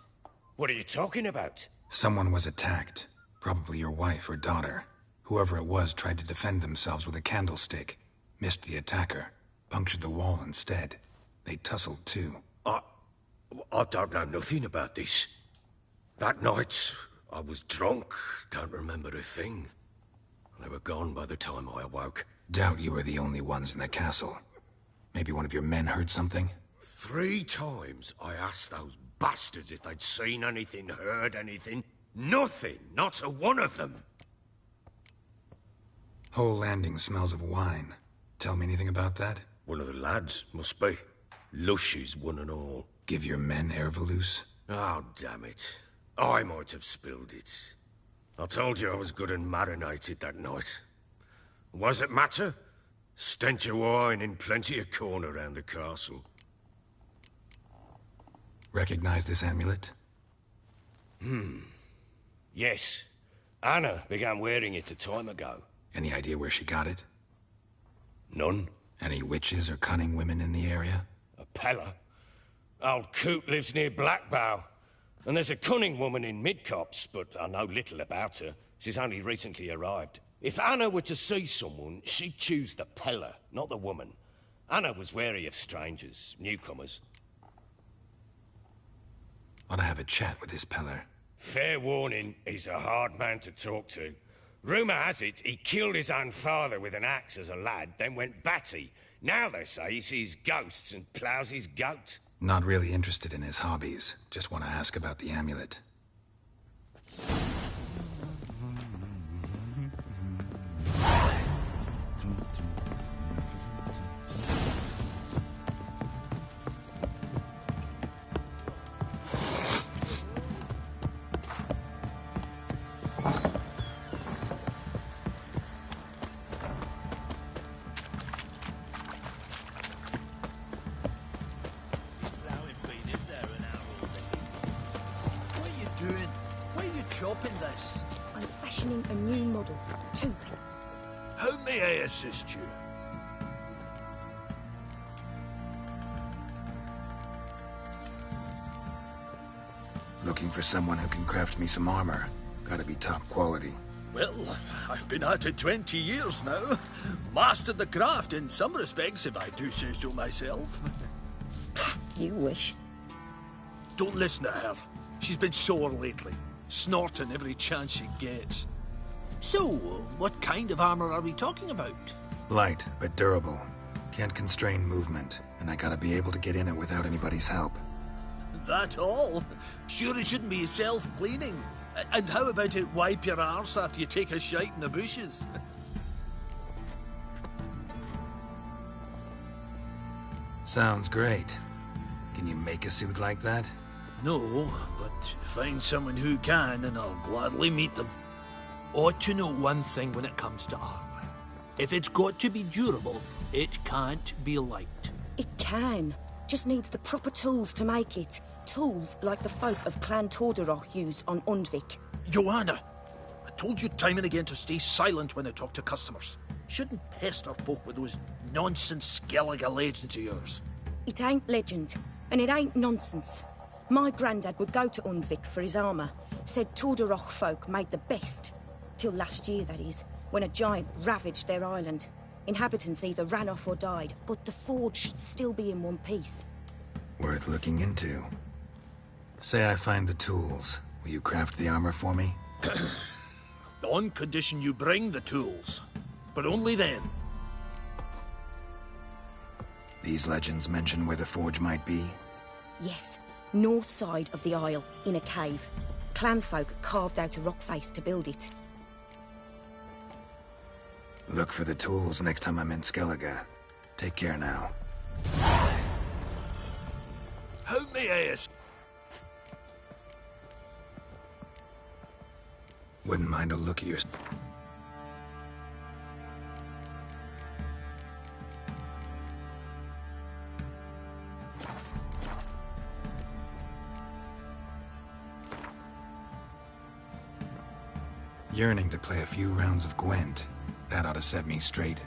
What are you talking about? Someone was attacked. Probably your wife or daughter. Whoever it was tried to defend themselves with a candlestick. Missed the attacker. Punctured the wall instead. They tussled too. I don't know nothing about this. That night, I was drunk. Don't remember a thing. They were gone by the time I awoke. Doubt you were the only ones in the castle. Maybe one of your men heard something? 3 times I asked those bastards if they'd seen anything, heard anything. Nothing, not a one of them. Whole landing smells of wine. Tell me anything about that? One of the lads, must be. Lushes, one and all. Give your men Herveloos? Oh, damn it. I might have spilled it. I told you I was good and marinated that night. Was it matter? Stench of wine in plenty of corn around the castle. Recognize this amulet? Yes. Anna began wearing it a time ago. Any idea where she got it? None. Any witches or cunning women in the area? A Pella. Old Coot lives near Blackbow. And there's a cunning woman in Midcops, but I know little about her. She's only recently arrived. If Anna were to see someone, she'd choose the peller, not the woman. Anna was wary of strangers, newcomers. Ought to have a chat with this peller. Fair warning, he's a hard man to talk to. Rumour has it he killed his own father with an axe as a lad, then went batty. Now they say he sees ghosts and ploughs his goat. Not really interested in his hobbies. Just want to ask about the amulet. Chopping this? I'm fashioning a new model. 2 pin. How may I assist you? Looking for someone who can craft me some armor. Gotta be top quality. Well, I've been at it 20 years now. Mastered the craft in some respects, if I do say so myself. You wish. Don't listen to her. She's been sore lately. Snorting every chance she gets. So, what kind of armor are we talking about? Light, but durable. Can't constrain movement, and I gotta be able to get in it without anybody's help. That all? Sure it shouldn't be self-cleaning. And how about it wipe your arse after you take a shite in the bushes? Sounds great. Can you make a suit like that? No, but find someone who can and I'll gladly meet them. Ought to know one thing when it comes to armor. If it's got to be durable, it can't be light. It can. Just needs the proper tools to make it. Tools like the folk of Clan Torderoch used on Undvik. Joanna, I told you time and again to stay silent when I talk to customers. Shouldn't pester folk with those nonsense Skellige legends of yours. It ain't legend, and it ain't nonsense. My granddad would go to Undvik for his armour. Said Torderoch folk made the best. Till last year, that is, when a giant ravaged their island. Inhabitants either ran off or died, but the forge should still be in one piece. Worth looking into. Say I find the tools. Will you craft the armor for me? On condition you bring the tools. But only then. These legends mention where the forge might be? Yes. North side of the isle, in a cave. Clanfolk carved out a rock face to build it. Look for the tools next time I'm in Skellige. Take care now. How may I ask? Wouldn't mind a look at your... Yearning to play a few rounds of Gwent. That ought to set me straight.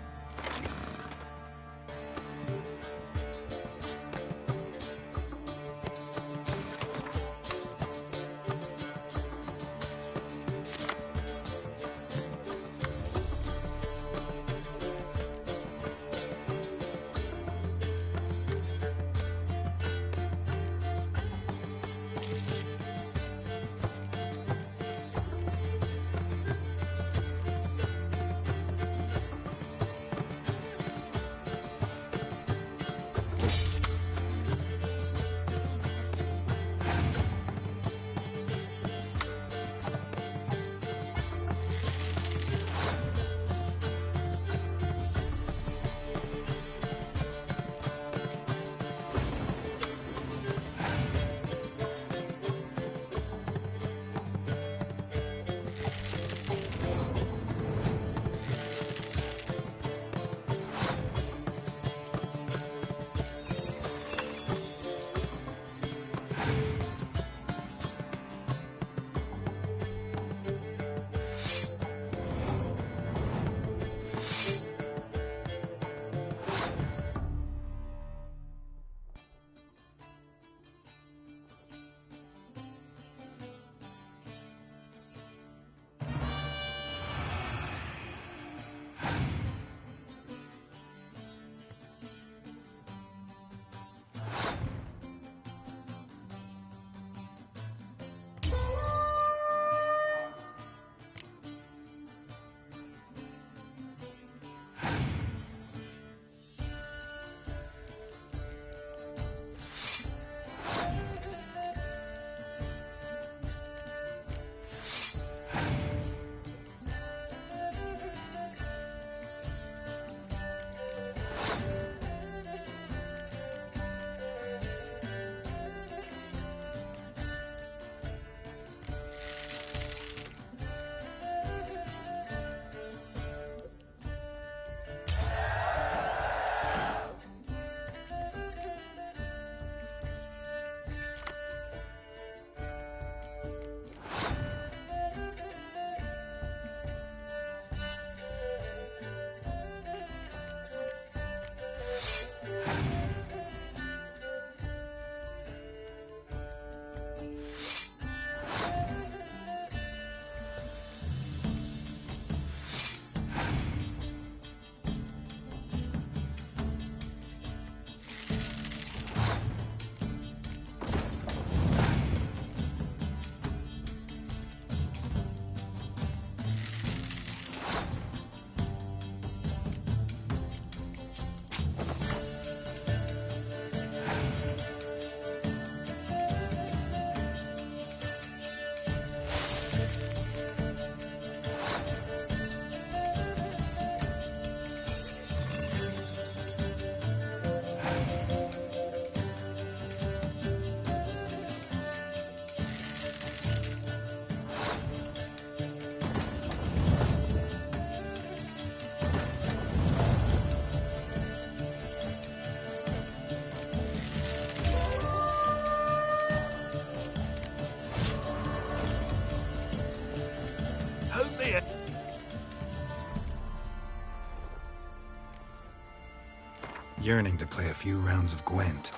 yearning to play a few rounds of Gwent.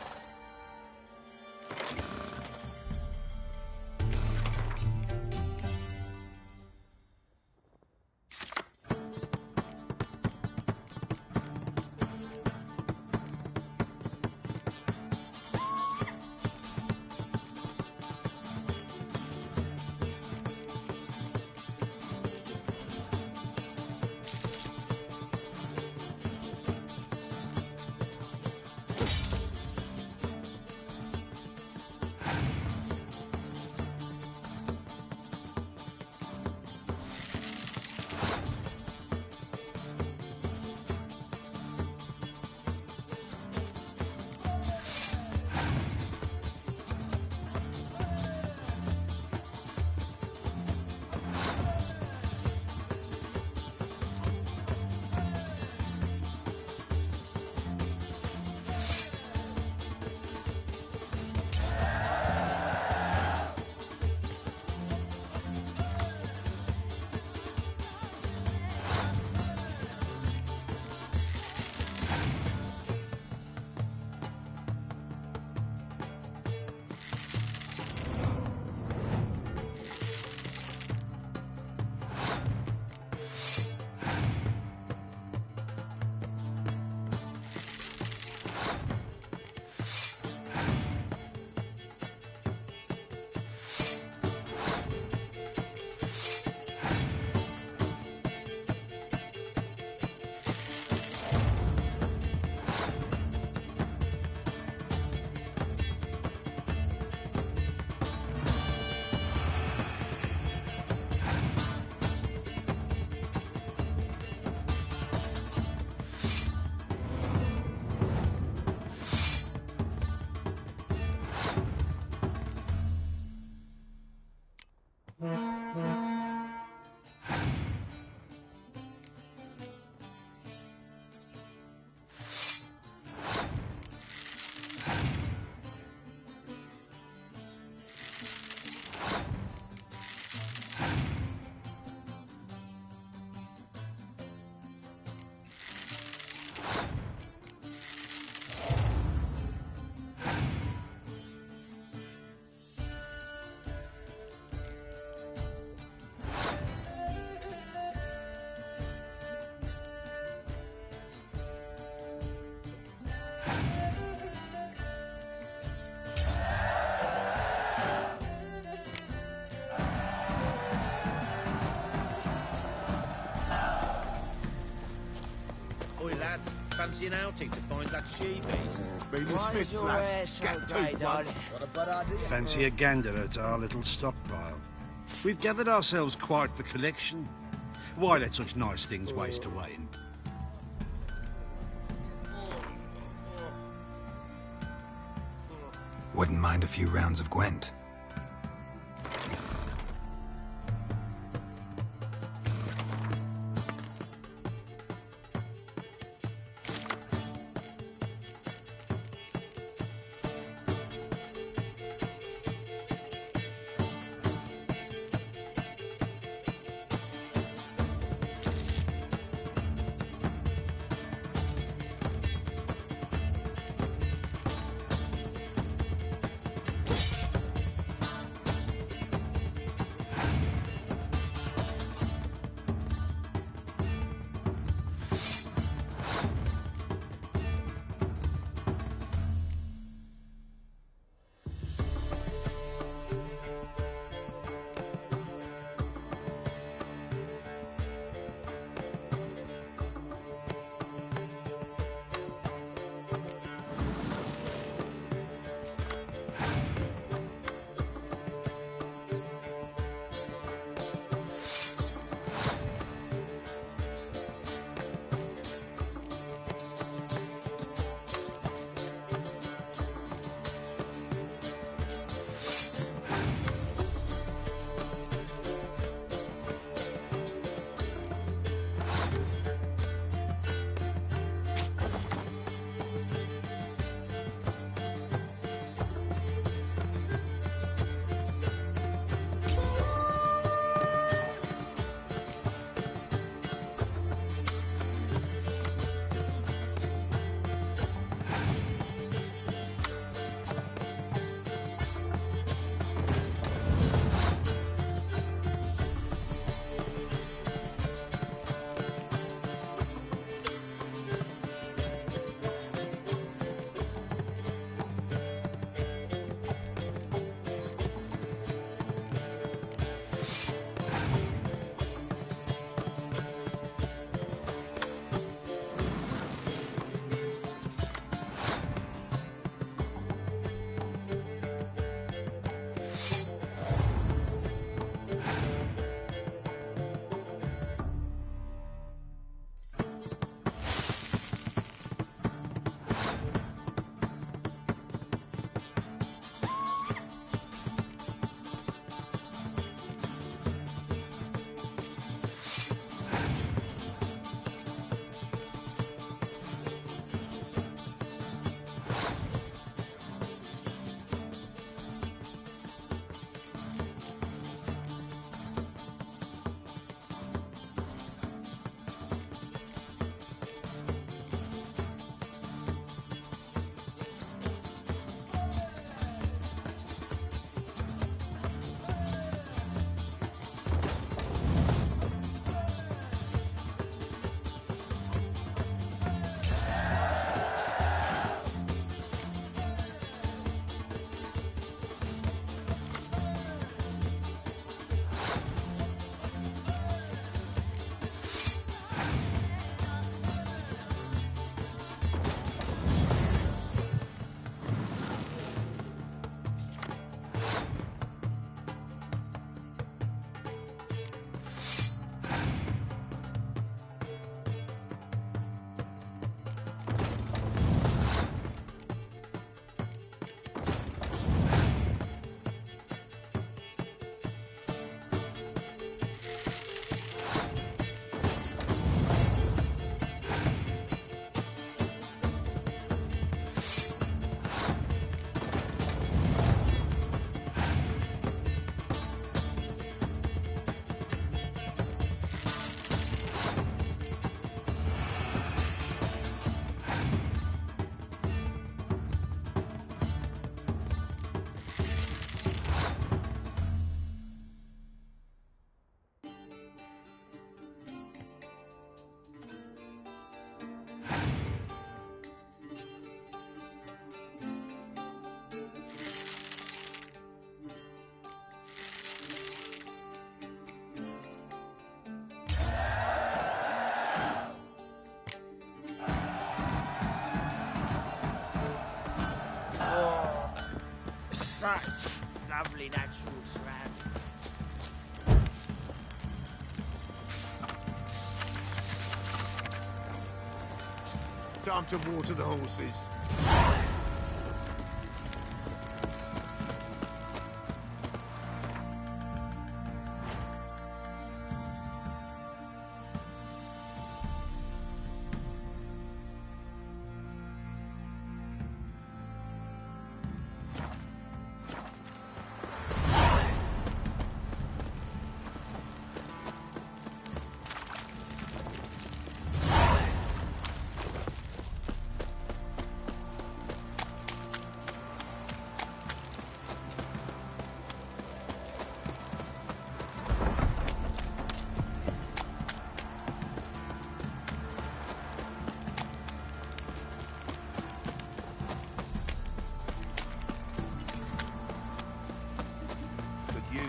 lads. Fancy an outing to find that she-beast? Been the Smiths, lads. Scat-tooth one. Not a bad idea. Fancy a gander at our little stockpile. We've gathered ourselves quite the collection. Why let such nice things waste away? Wouldn't mind a few rounds of Gwent. Such lovely natural surroundings. Time to water the horses.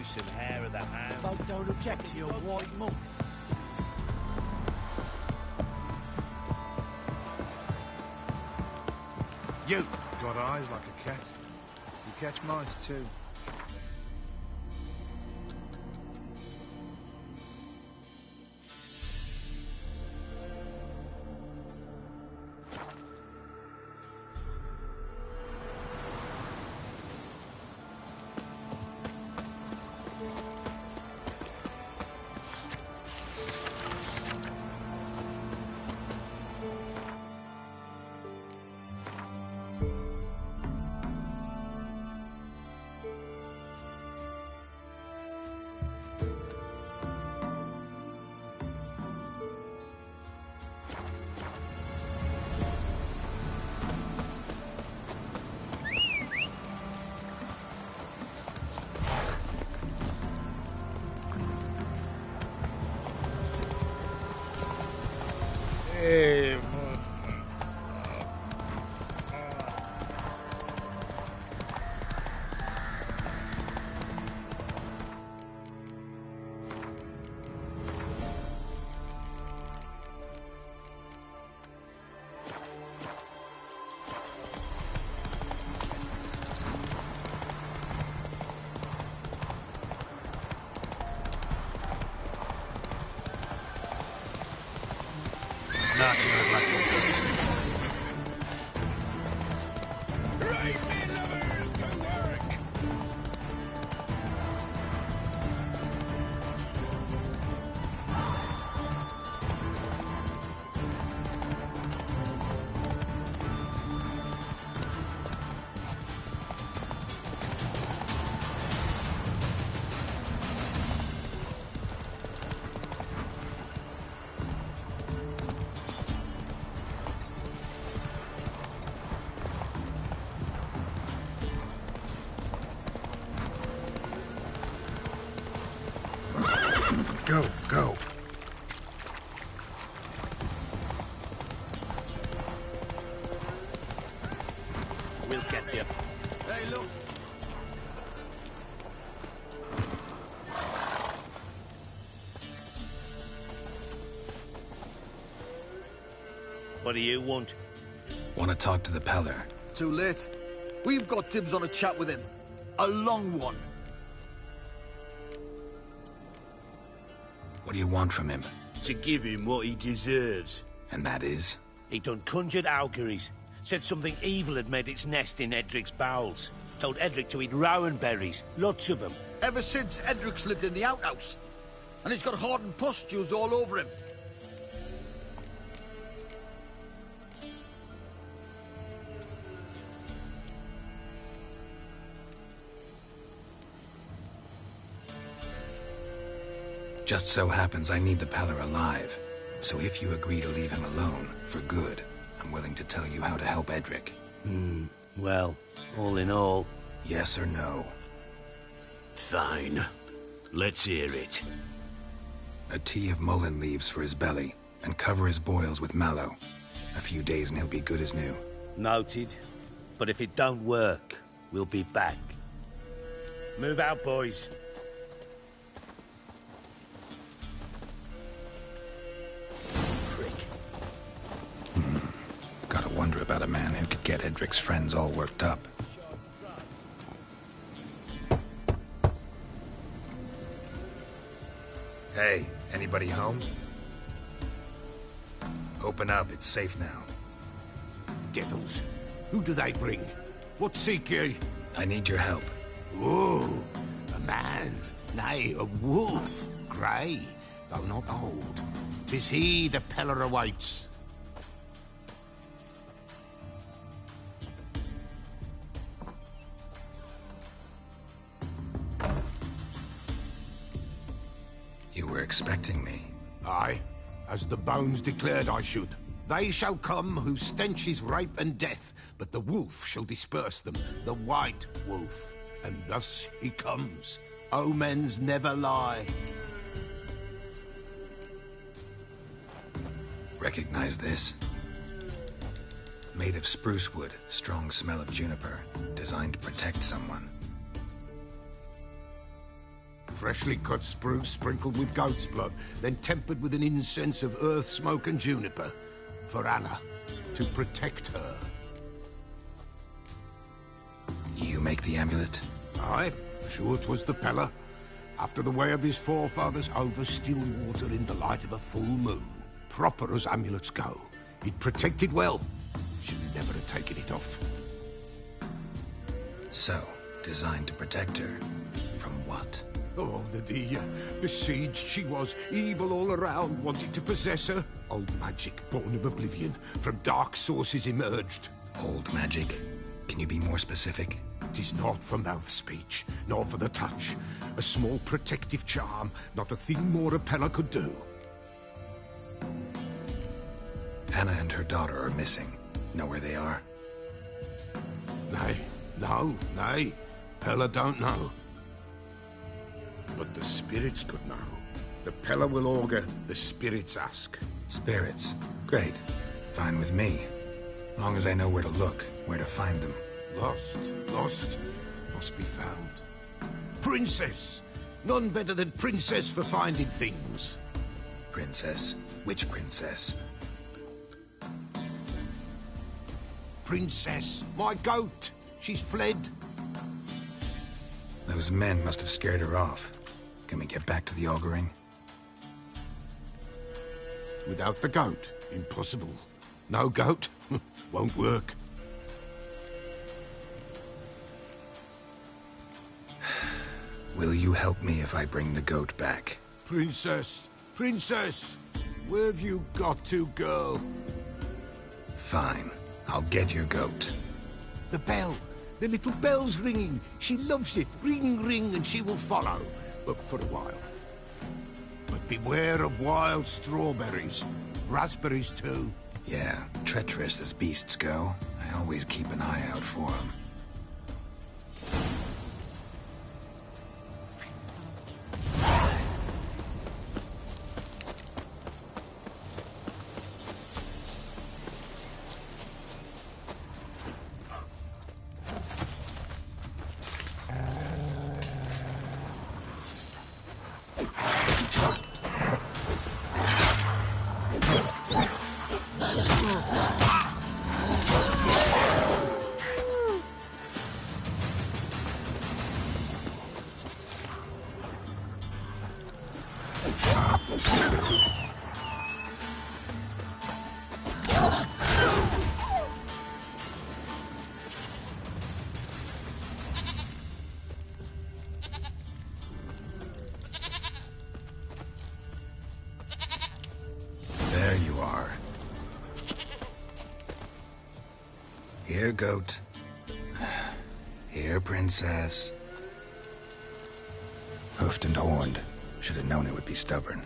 Some hair of the hand. Folk don't object to your white monk. You got eyes like a cat. You catch mice too. Go, go. We'll get you. Hey, look. What do you want? Want to talk to the Peller? Too late. We've got dibs on a chat with him. A long one. What do you want from him? To give him what he deserves. And that is? He done conjured auguries. Said something evil had made its nest in Edric's bowels. Told Edric to eat rowan berries. Lots of them. Ever since Edric's lived in the outhouse. And he's got hardened pustules all over him. Just so happens I need the Peller alive. So if you agree to leave him alone, for good, I'm willing to tell you how to help Edric. Well, all in all... Yes or no? Fine. Let's hear it. A tea of mullein leaves for his belly, and cover his boils with mallow. A few days and he'll be good as new. Noted. But if it don't work, we'll be back. Move out, boys. Gotta wonder about a man who could get Edric's friends all worked up. Hey, anybody home? Open up, it's safe now. Devils. Who do they bring? What seek ye? I need your help. Oh, a man. Nay, a wolf. Grey, though not old. 'Tis he the Peller awaits. You were expecting me. Aye, as the bones declared I should. They shall come whose stench is rape and death, but the wolf shall disperse them, the white wolf. And thus he comes. Omens never lie. Recognize this? Made of spruce wood, strong smell of juniper, designed to protect someone. Freshly cut spruce sprinkled with goat's blood, then tempered with an incense of earth, smoke and juniper. For Anna, to protect her. You make the amulet? Aye, sure 'twas the Peller. After the way of his forefathers, over still water in the light of a full moon. Proper as amulets go. It protected well. Should never have taken it off. So, designed to protect her. From what? Oh, the dear. Besieged she was, evil all around, wanted to possess her. Old magic, born of oblivion, from dark sources emerged. Old magic? Can you be more specific? 'Tis not for mouth speech, nor for the touch. A small protective charm, not a thing more a Peller could do. Anna and her daughter are missing. Know where they are? Nay. Peller don't know. But the spirits could know. The Peller will augur, the spirits ask. Spirits? Great. Fine with me. Long as I know where to look, where to find them. Lost, must be found. Princess! None better than Princess for finding things. Princess? Which princess? Princess, my goat! She's fled. Those men must have scared her off. Can we get back to the auguring? Without the goat, impossible. No goat, won't work. Will you help me if I bring the goat back? Princess! Princess! Where have you got to, girl? Fine. I'll get your goat. The bell! The little bell's ringing. She loves it. Ring, ring, and she will follow. But for a while. But beware of wild strawberries. Raspberries, too. Yeah, treacherous as beasts go. I always keep an eye out for them. There you are. Here, goat. Here, princess. Hoofed and horned. Should have known it would be stubborn.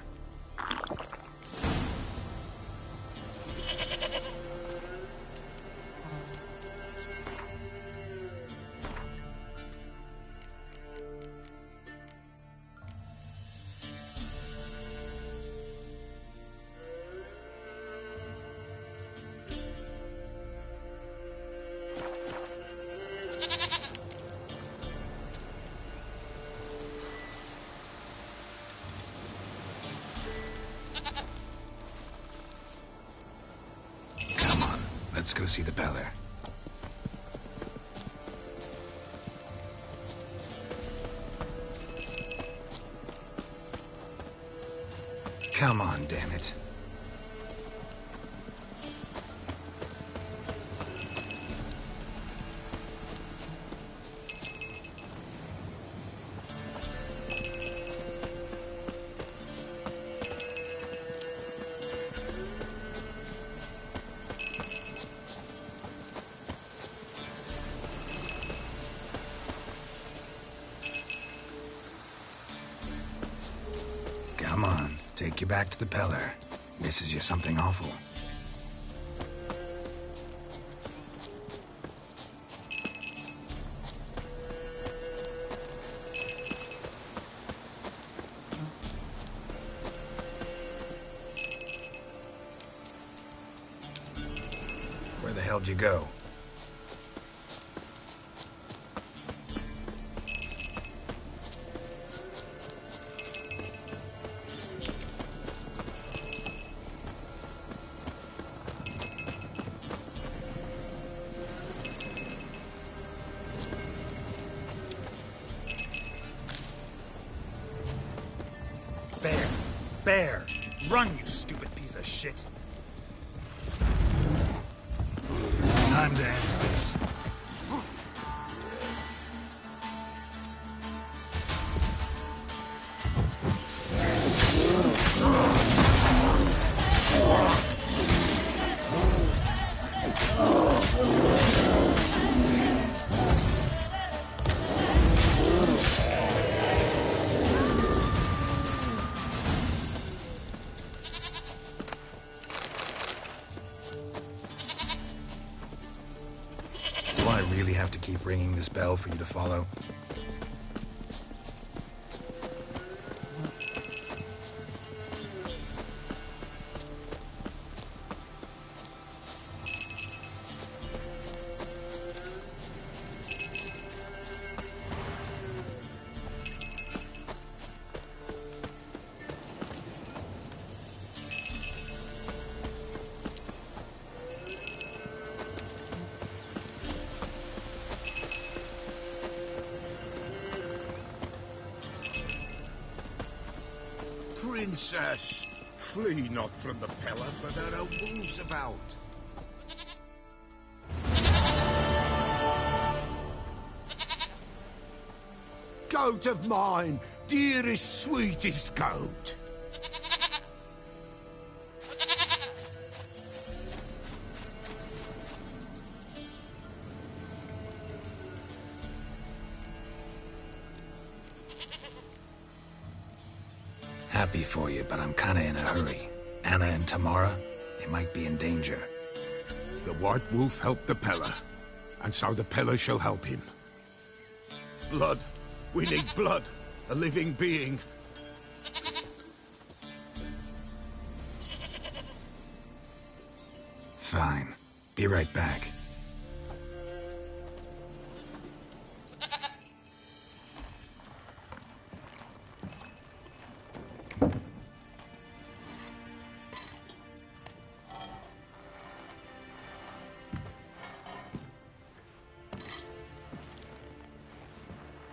Let's go see the Beller. Come on, damn it. Come on, take you back to the Peller. Misses you something awful. Where the hell'd you go? Bear! Run, you stupid piece of shit! Time to end this. Do I really have to keep ringing this bell for you to follow? Princess, flee not from the Peller, for there are wolves about. Go goat of mine, dearest, sweetest goat. Happy for you, but I'm kinda in a hurry. Anna and Tamara, they might be in danger. The White Wolf helped the Peller, and so the Peller shall help him. Blood. We need blood. A living being. Fine. Be right back.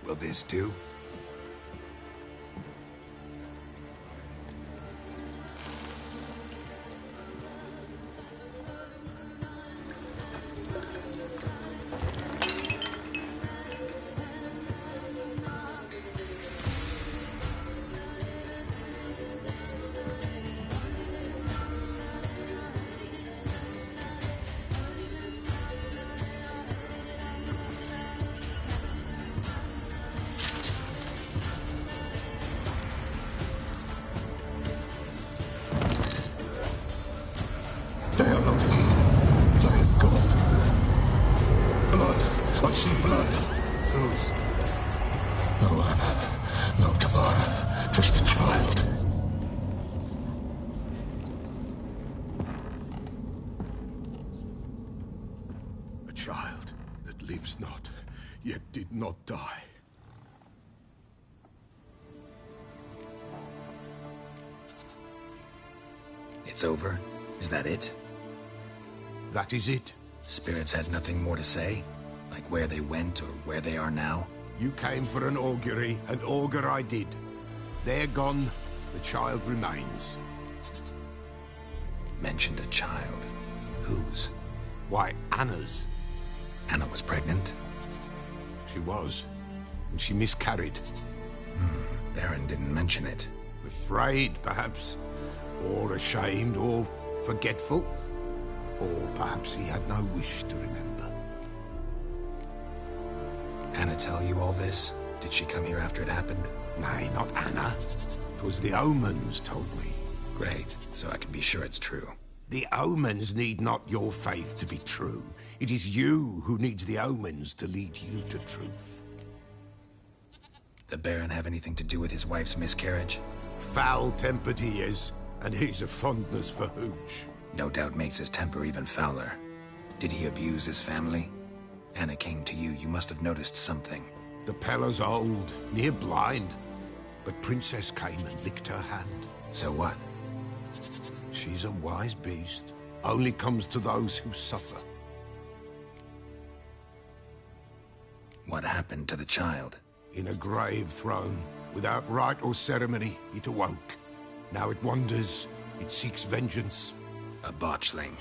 Will this do? They are not here. They have gone. Blood. I see blood. Whose? No Anna. No Tamara. Just a child. A child that lives not, yet did not die. It's over? Is that it? That is it. Spirits had nothing more to say? Like where they went or where they are now? You came for an augury, and augur I did. They're gone, the child remains. Mentioned a child. Whose? Why, Anna's. Anna was pregnant? She was, and she miscarried. Baron didn't mention it. Afraid, perhaps, or ashamed, or forgetful. Or perhaps he had no wish to remember. Anna tell you all this? Did she come here after it happened? Nay, not Anna. 'Twas the omens told me. Great, so I can be sure it's true. The omens need not your faith to be true. It is you who needs the omens to lead you to truth. The Baron have anything to do with his wife's miscarriage? Foul-tempered he is, and he's a fondness for hooch. No doubt makes his temper even fouler. Did he abuse his family? Anna came to you, you must have noticed something. The Peller's old, near blind, but Princess came and licked her hand. So what? She's a wise beast. Only comes to those who suffer. What happened to the child? In a grave thrown, without rite or ceremony, it awoke. Now it wanders, it seeks vengeance. A botchling.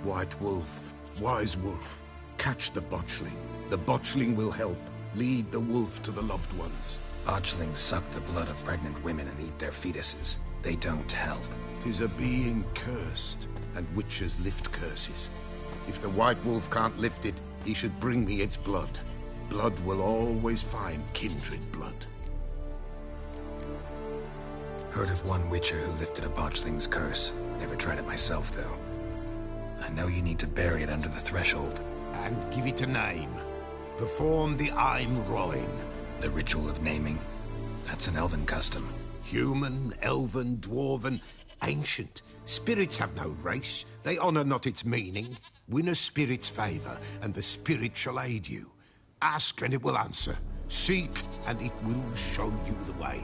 White Wolf, wise wolf, catch the botchling. The botchling will help, lead the wolf to the loved ones. Botchlings suck the blood of pregnant women and eat their fetuses. They don't help. 'Tis a being cursed, and witches lift curses. If the White Wolf can't lift it, he should bring me its blood. Blood will always find kindred blood. Heard of one witcher who lifted a botchling's curse. Never tried it myself, though. I know you need to bury it under the threshold. And give it a name. Perform the Aim Roin. The ritual of naming? That's an elven custom. Human, elven, dwarven, ancient. Spirits have no race. They honor not its meaning. Win a spirit's favor, and the spirit shall aid you. Ask, and it will answer. Seek, and it will show you the way.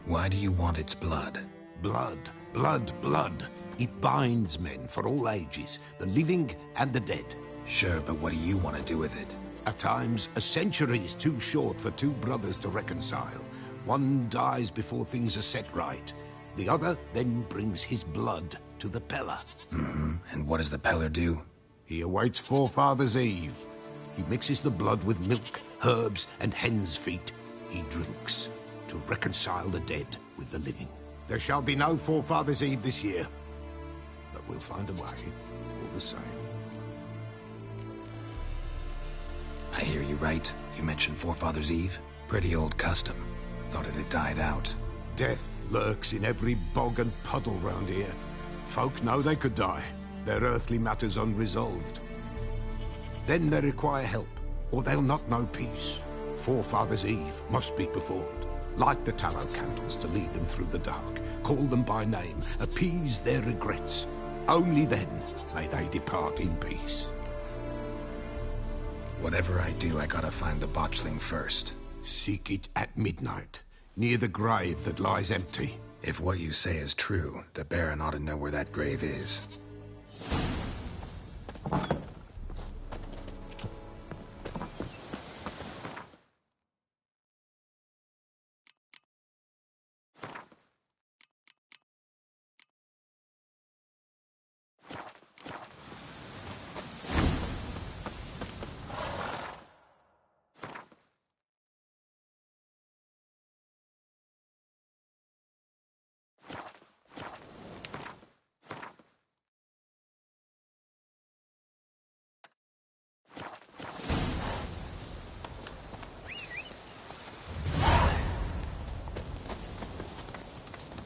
Why do you want its blood? Blood, blood, blood. It binds men for all ages, the living and the dead. Sure, but what do you want to do with it? At times, a century is too short for two brothers to reconcile. One dies before things are set right. The other then brings his blood to the Peller. And what does the Peller do? He awaits Forefather's Eve. He mixes the blood with milk, herbs, and hen's feet. He drinks to reconcile the dead with the living. There shall be no Forefathers' Eve this year, but we'll find a way all the same. I hear you right. You mentioned Forefathers' Eve. Pretty old custom. Thought it had died out. Death lurks in every bog and puddle round here. Folk know they could die, their earthly matters unresolved. Then they require help, or they'll not know peace. Forefathers' Eve must be performed. Light the tallow candles to lead them through the dark. Call them by name, appease their regrets. Only then may they depart in peace. Whatever I do, I gotta find the botchling first. Seek it at midnight, near the grave that lies empty. If what you say is true, the Baron ought to know where that grave is.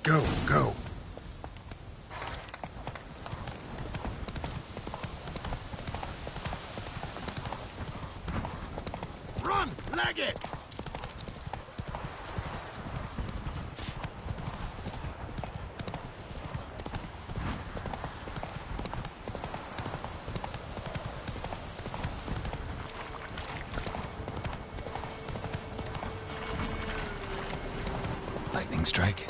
Go, go. Run! Leg it! Lightning strike.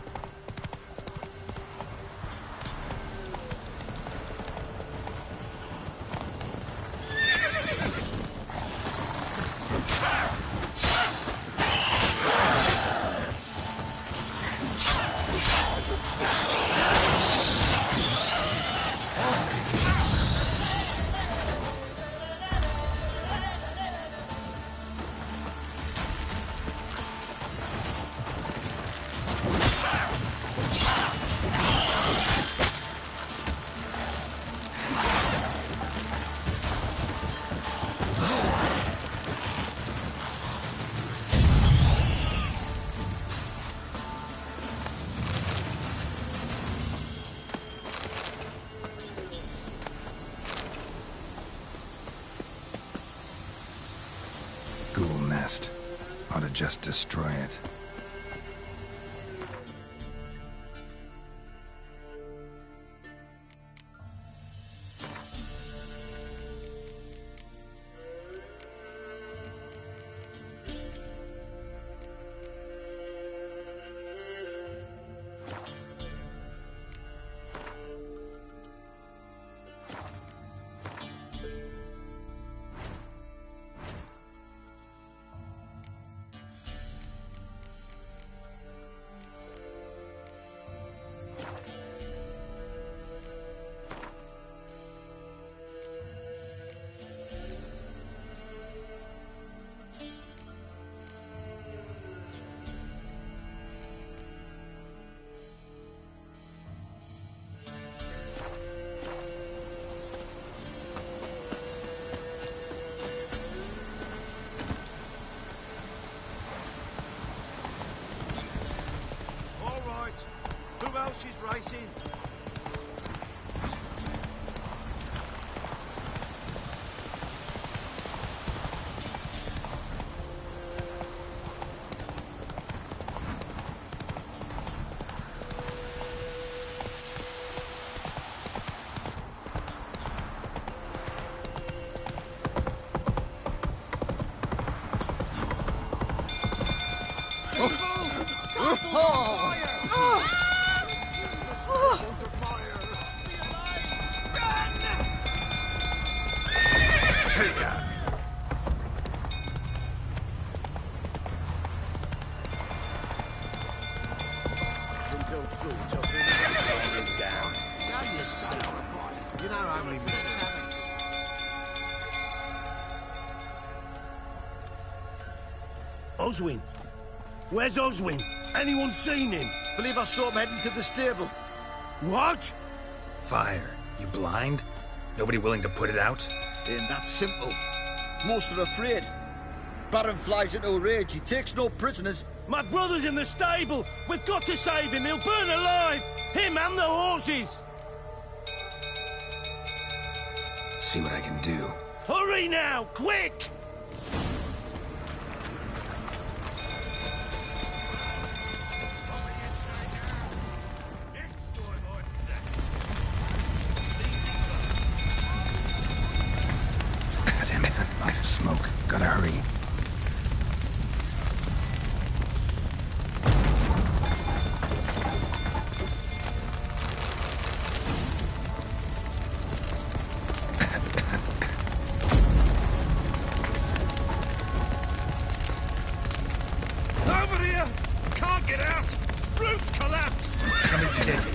Ghoul nest. Ought to just destroy it. She's racing. Castle's on fire! Oswin? Where's Oswin? Anyone seen him? Believe I saw him heading to the stable. What? Fire. You blind? Nobody willing to put it out? Ain't that simple. Most are afraid. Baron flies into a rage. He takes no prisoners. My brother's in the stable. We've got to save him. He'll burn alive. Him and the horses. See what I can do. Hurry now, quick! Damn it, lots of smoke. Gotta hurry. Over here! Can't get out! Roof's collapsed! Coming to get you.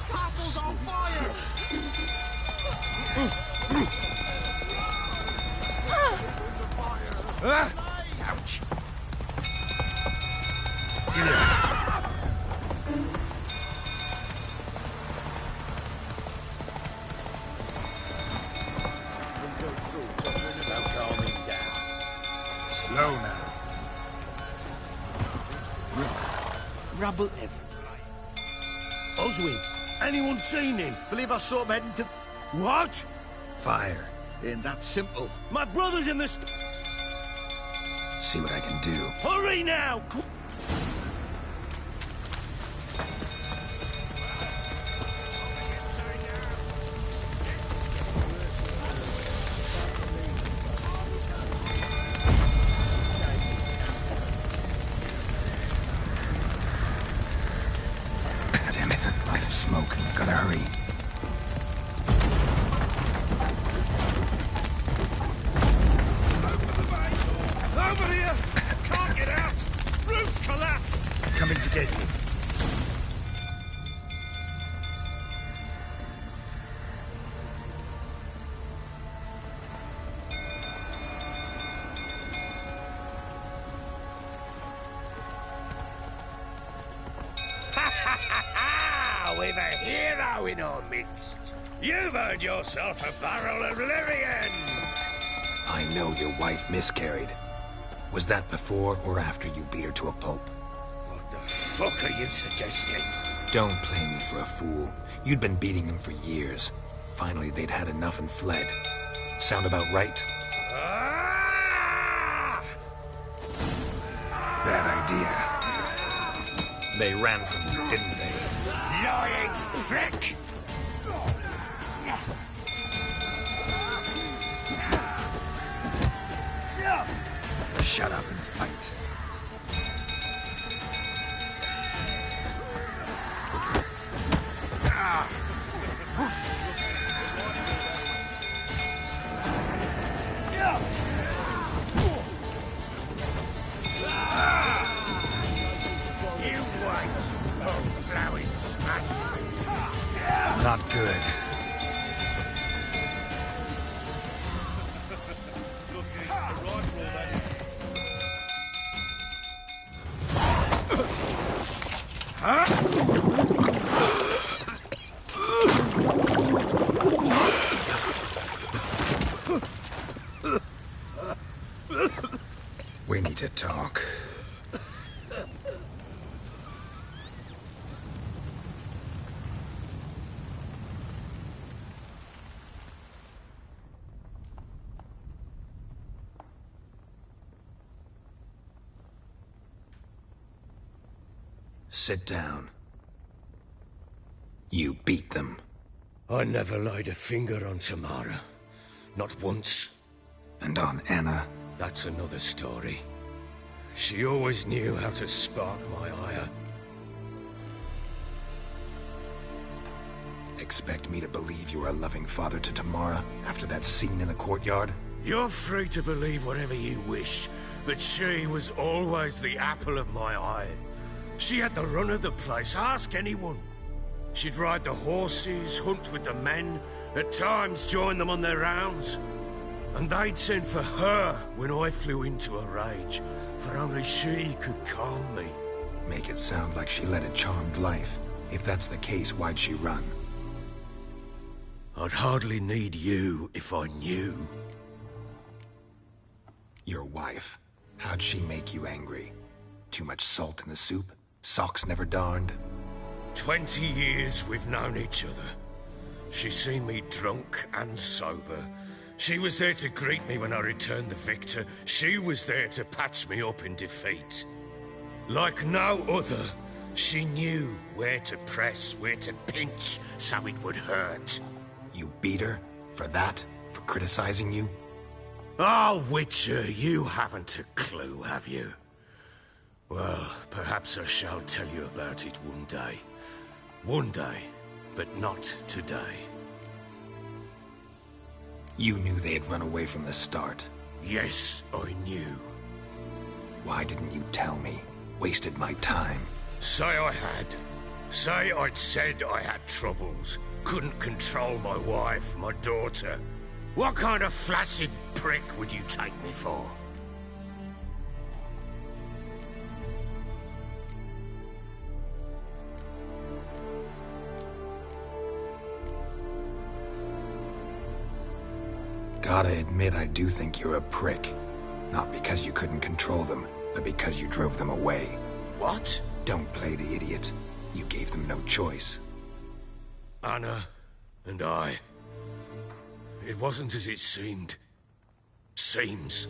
Castle's on fire! Ouch. Get in. About calming down. Slow now. Rabble everywhere. Oswin, anyone seen him? Believe I saw him heading to... What? Fire. Ain't that simple. My brother's in the See what I can do. Hurry now! Damn it, lots of smoke. Gotta hurry. Over here! Can't get out! Roof's collapsed! Coming to get you. We've a hero in our midst. You've earned yourself a barrel of Lyrian. I know your wife miscarried. Was that before or after you beat her to a pulp? What the fuck are you suggesting? Don't play me for a fool. You'd been beating them for years. Finally, they'd had enough and fled. Sound about right? Bad idea. They ran from you, didn't they? Lying prick! Shut up and fight. You white, low-flowing smash. Not good. We need to talk. Sit down. You beat them. I never laid a finger on Tamara. Not once. And on Anna? That's another story. She always knew how to spark my ire. Expect me to believe you were a loving father to Tamara after that scene in the courtyard? You're free to believe whatever you wish, but she was always the apple of my eye. She had the run of the place, ask anyone. She'd ride the horses, hunt with the men, at times join them on their rounds. And they'd send for her when I flew into a rage, for only she could calm me. Make it sound like she led a charmed life. If that's the case, why'd she run? I'd hardly need you if I knew. Your wife. How'd she make you angry? Too much salt in the soup? Socks never darned? 20 years we've known each other. She's seen me drunk and sober. She was there to greet me when I returned the victor. She was there to patch me up in defeat. Like no other, she knew where to press, where to pinch, so it would hurt. You beat her? For that? For criticizing you? Oh, Witcher, you haven't a clue, have you? Well, perhaps I shall tell you about it one day. One day, but not today. You knew they had run away from the start. Yes, I knew. Why didn't you tell me? Wasted my time. Say I had. Say I'd said I had troubles. Couldn't control my wife, my daughter. What kind of flaccid prick would you take me for? Gotta admit, I do think you're a prick. Not because you couldn't control them, but because you drove them away. What? Don't play the idiot. You gave them no choice. Anna and I. It wasn't as it seemed. Seems.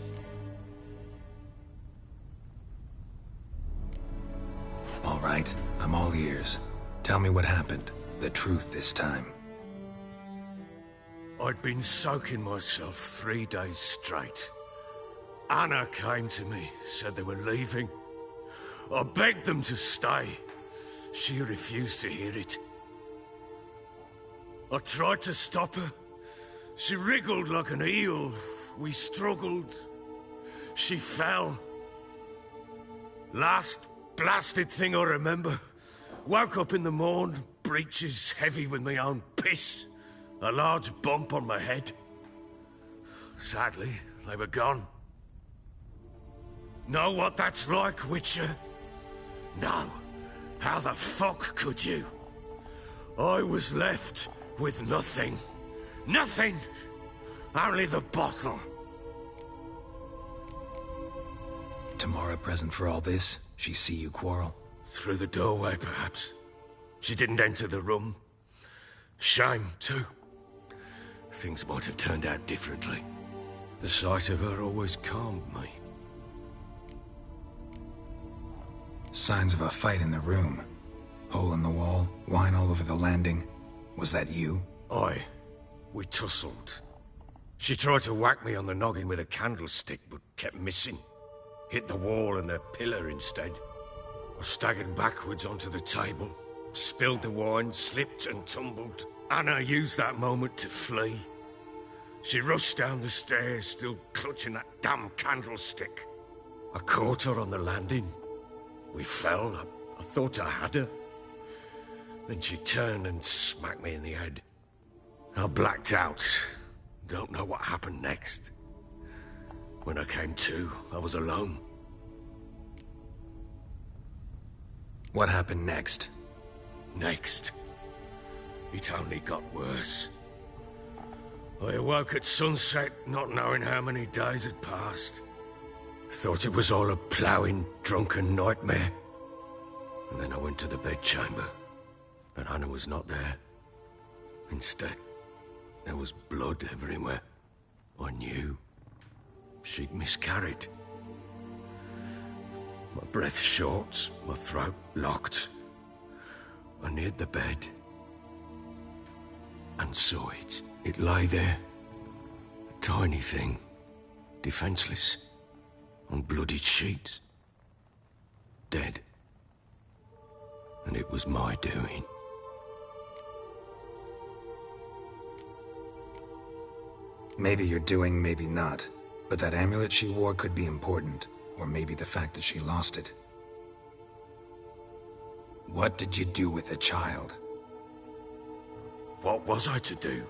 All right, I'm all ears. Tell me what happened. The truth this time. I'd been soaking myself 3 days straight. Anna came to me, said they were leaving. I begged them to stay. She refused to hear it. I tried to stop her. She wriggled like an eel. We struggled. She fell. Last blasted thing I remember. Woke up in the morn, breeches heavy with my own piss. A large bump on my head. Sadly, they were gone. Know what that's like, Witcher? No. How the fuck could you? I was left with nothing. Nothing! Only the bottle. Tamara present for all this? She see you quarrel? Through the doorway, perhaps. She didn't enter the room. Shame, too. Things might have turned out differently. The sight of her always calmed me. Signs of a fight in the room. Hole in the wall, wine all over the landing. Was that you? Aye. We tussled. She tried to whack me on the noggin with a candlestick, but kept missing. Hit the wall and the pillar instead. I staggered backwards onto the table, spilled the wine, slipped and tumbled. Anna used that moment to flee. She rushed down the stairs, still clutching that damn candlestick. I caught her on the landing. We fell. I thought I had her. Then she turned and smacked me in the head. I blacked out. Don't know what happened next. When I came to, I was alone. What happened next? Next? It only got worse. I awoke at sunset, not knowing how many days had passed. Thought it was all a ploughing, drunken nightmare. And then I went to the bedchamber, but Anna was not there. Instead, there was blood everywhere. I knew. She'd miscarried. My breath short, my throat locked. I neared the bed and saw it. It lay there, a tiny thing, defenseless, on bloodied sheets, dead. And it was my doing. Maybe you're doing, maybe not. But that amulet she wore could be important. Or maybe the fact that she lost it. What did you do with the child? What was I to do?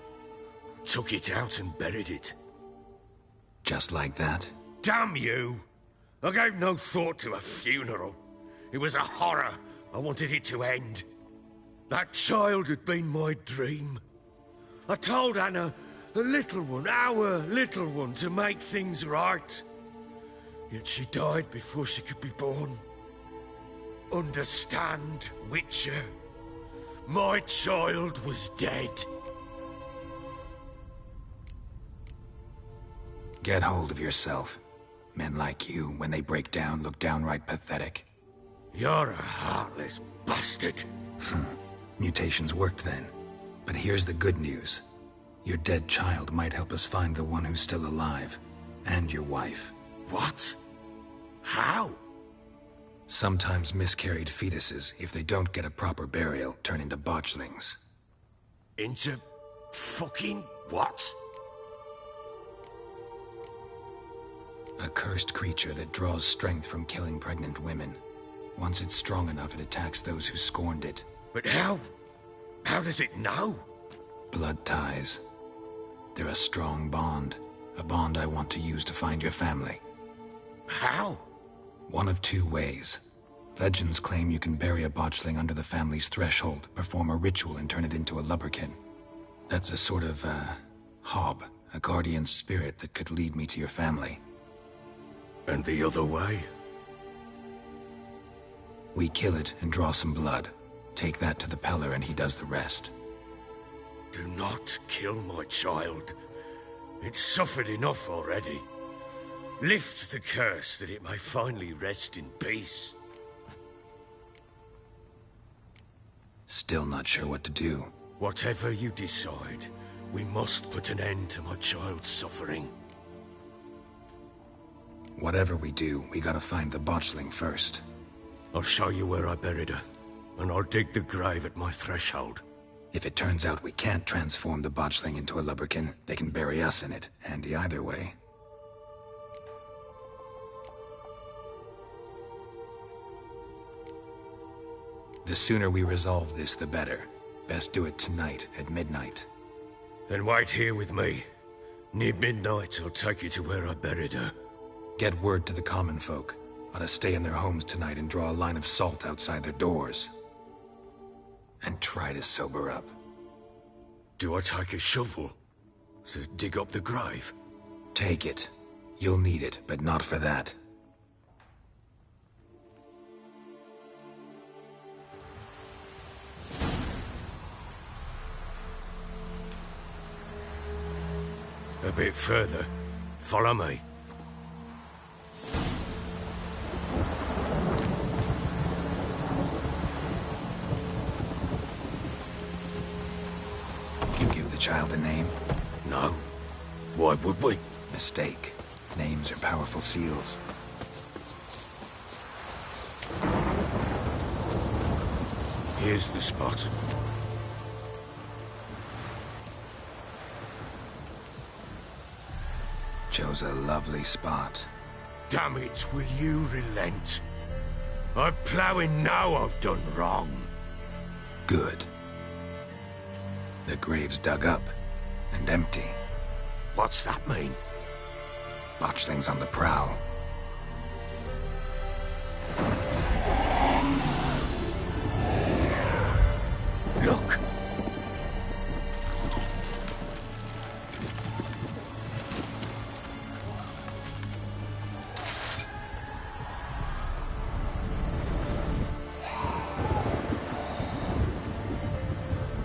Took it out and buried it. Just like that? Damn you! I gave no thought to a funeral. It was a horror. I wanted it to end. That child had been my dream. I told Anna, the little one, our little one, to make things right. Yet she died before she could be born. Understand, Witcher? My child was dead. Get hold of yourself. Men like you, when they break down, look downright pathetic. You're a heartless bastard. Mutations worked then. But here's the good news. Your dead child might help us find the one who's still alive. And your wife. What? How? Sometimes miscarried fetuses, if they don't get a proper burial, turn into botchlings. Into fucking what? A cursed creature that draws strength from killing pregnant women. Once it's strong enough, it attacks those who scorned it. But how? How does it know? Blood ties. They're a strong bond. A bond I want to use to find your family. How? One of two ways. Legends claim you can bury a botchling under the family's threshold, perform a ritual and turn it into a lubberkin. That's a sort of, hob, a guardian spirit that could lead me to your family. And the other way? We kill it and draw some blood. Take that to the Peller and he does the rest. Do not kill my child. It's suffered enough already. Lift the curse that it may finally rest in peace. Still not sure what to do. Whatever you decide, we must put an end to my child's suffering. Whatever we do, we gotta find the botchling first. I'll show you where I buried her, and I'll dig the grave at my threshold. If it turns out we can't transform the botchling into a lubberkin, they can bury us in it. Handy either way. The sooner we resolve this, the better. Best do it tonight, at midnight. Then wait here with me. Near midnight, I'll take you to where I buried her. Get word to the common folk. Ought to stay in their homes tonight and draw a line of salt outside their doors. And try to sober up. Do I take a shovel to dig up the grave? Take it. You'll need it, but not for that. A bit further. Follow me. You give the child a name? No. Why would we? Mistake. Names are powerful seals. Here's the spot. Chose a lovely spot. Damn it, will you relent? I'm ploughing now I've done wrong. Good. The grave's dug up and empty. What's that mean? Botchling's on the prowl. Look!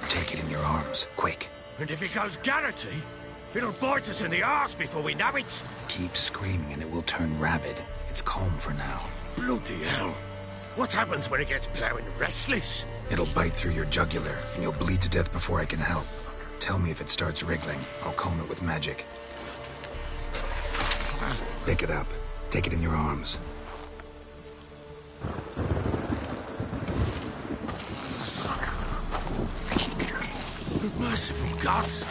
Take it in your arms, quick. And if it goes Garrity, it'll bite us in the arse before we know it. Keep screaming and it will turn rabid. It's calm for now. Bloody hell. What happens when it gets plowing restless? It'll bite through your jugular, and you'll bleed to death before I can help. Tell me if it starts wriggling. I'll calm it with magic. Pick it up. Take it in your arms. Merciful gods!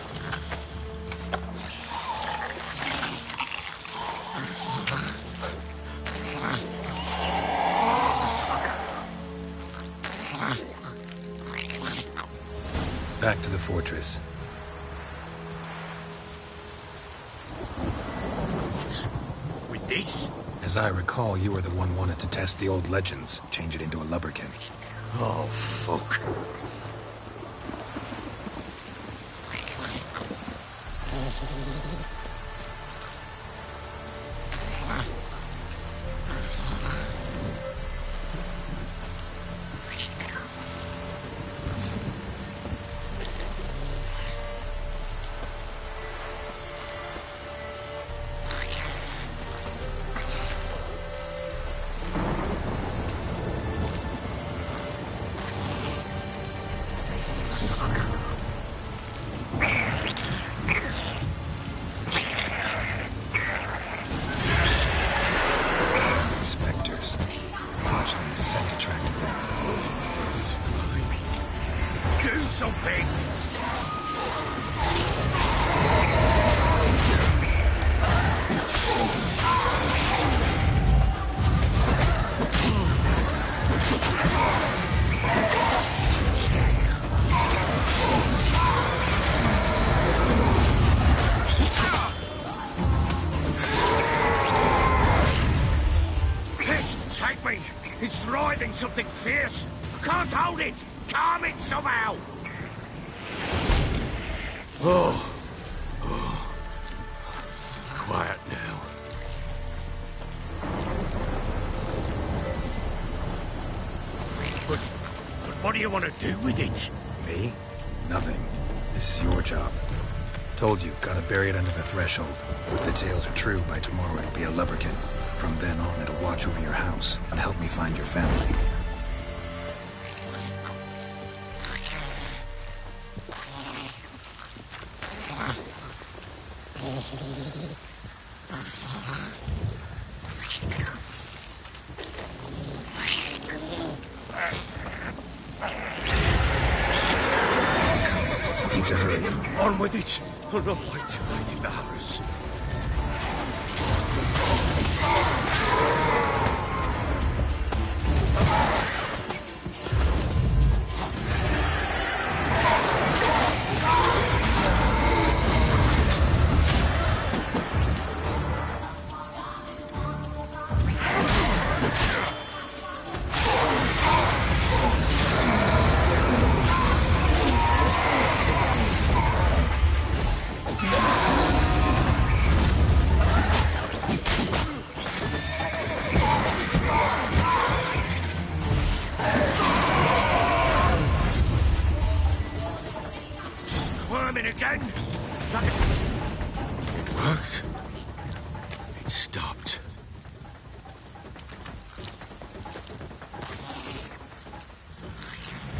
Back to the fortress. What? With this? As I recall, you were the one wanted to test the old legends, change it into a lubberkin. Oh, fuck. Spectres. Watchling's scent attracted them. Do something! Pest, take me! It's writhing something fierce! I can't hold it! Calm it somehow! Oh. Quiet now. But what do you want to do with it? Me? Nothing. This is your job. Told you, gotta bury it under the threshold. If the tales are true, by tomorrow it'll be a lubberkin. From then on, it'll watch over your house and help me find your family. Need to hurry. On with it! I'll not wait till they devour us. Squirming again? It worked. It stopped.